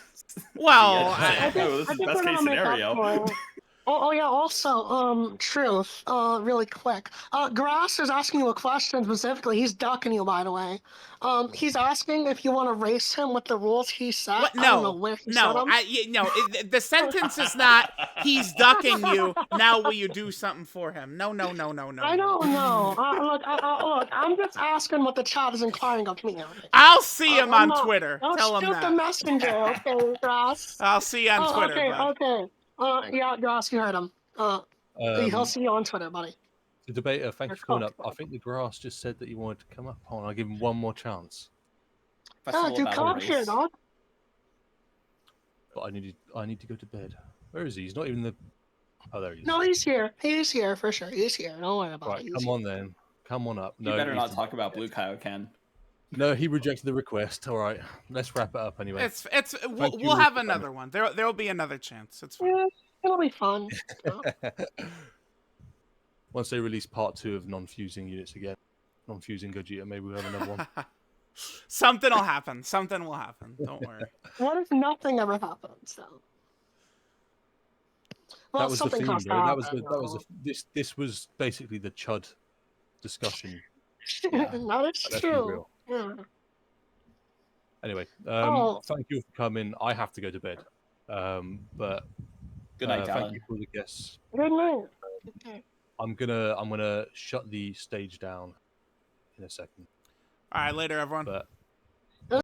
Well, This is best case scenario. Oh yeah. Also, truth. Really quick. Grass is asking you a question specifically. He's ducking you, by the way. He's asking if you want to race him with the rules he set. What? I don't know where he set them. The sentence is not he's ducking you. Now will you do something for him? No. I don't know. Look, I'm just asking what the chat is inquiring of me. I'll see him on Twitter. Don't Tell him shoot the that. messenger, okay, Grass? I'll see you on Twitter. Okay. Yeah, Grass, you heard him. He'll see you on Twitter, buddy. The debater, thank you for coming up. I think the grass just said that you wanted to come up on. I'll give him one more chance. Dude, come up here, dog. But I need to go to bed. Where is he? He's not even the. Oh, there he is. No, he's here. He's here for sure. He's here. Don't worry about it. Right, come on then. Come on up. You better not talk about Blue Kaioken. No, he rejected the request. All right, let's wrap it up anyway. We'll have another one. There'll be another chance. It's fine. Yeah, it'll be fun. Once they release part 2 of non-fusing units again, non-fusing Gogeta, maybe we'll have another one. Something will happen. Something will happen. Don't worry. What if nothing ever happens, though? Well, That was the something theme, has bro. to happen. This was basically the Chud discussion. That is Let's be true. real. Yeah. Anyway, Oh. thank you for coming. I have to go to bed. But Good night, thank Alan. you for the guests. Good night. Okay. I'm gonna shut the stage down in a second. All right, later, everyone. But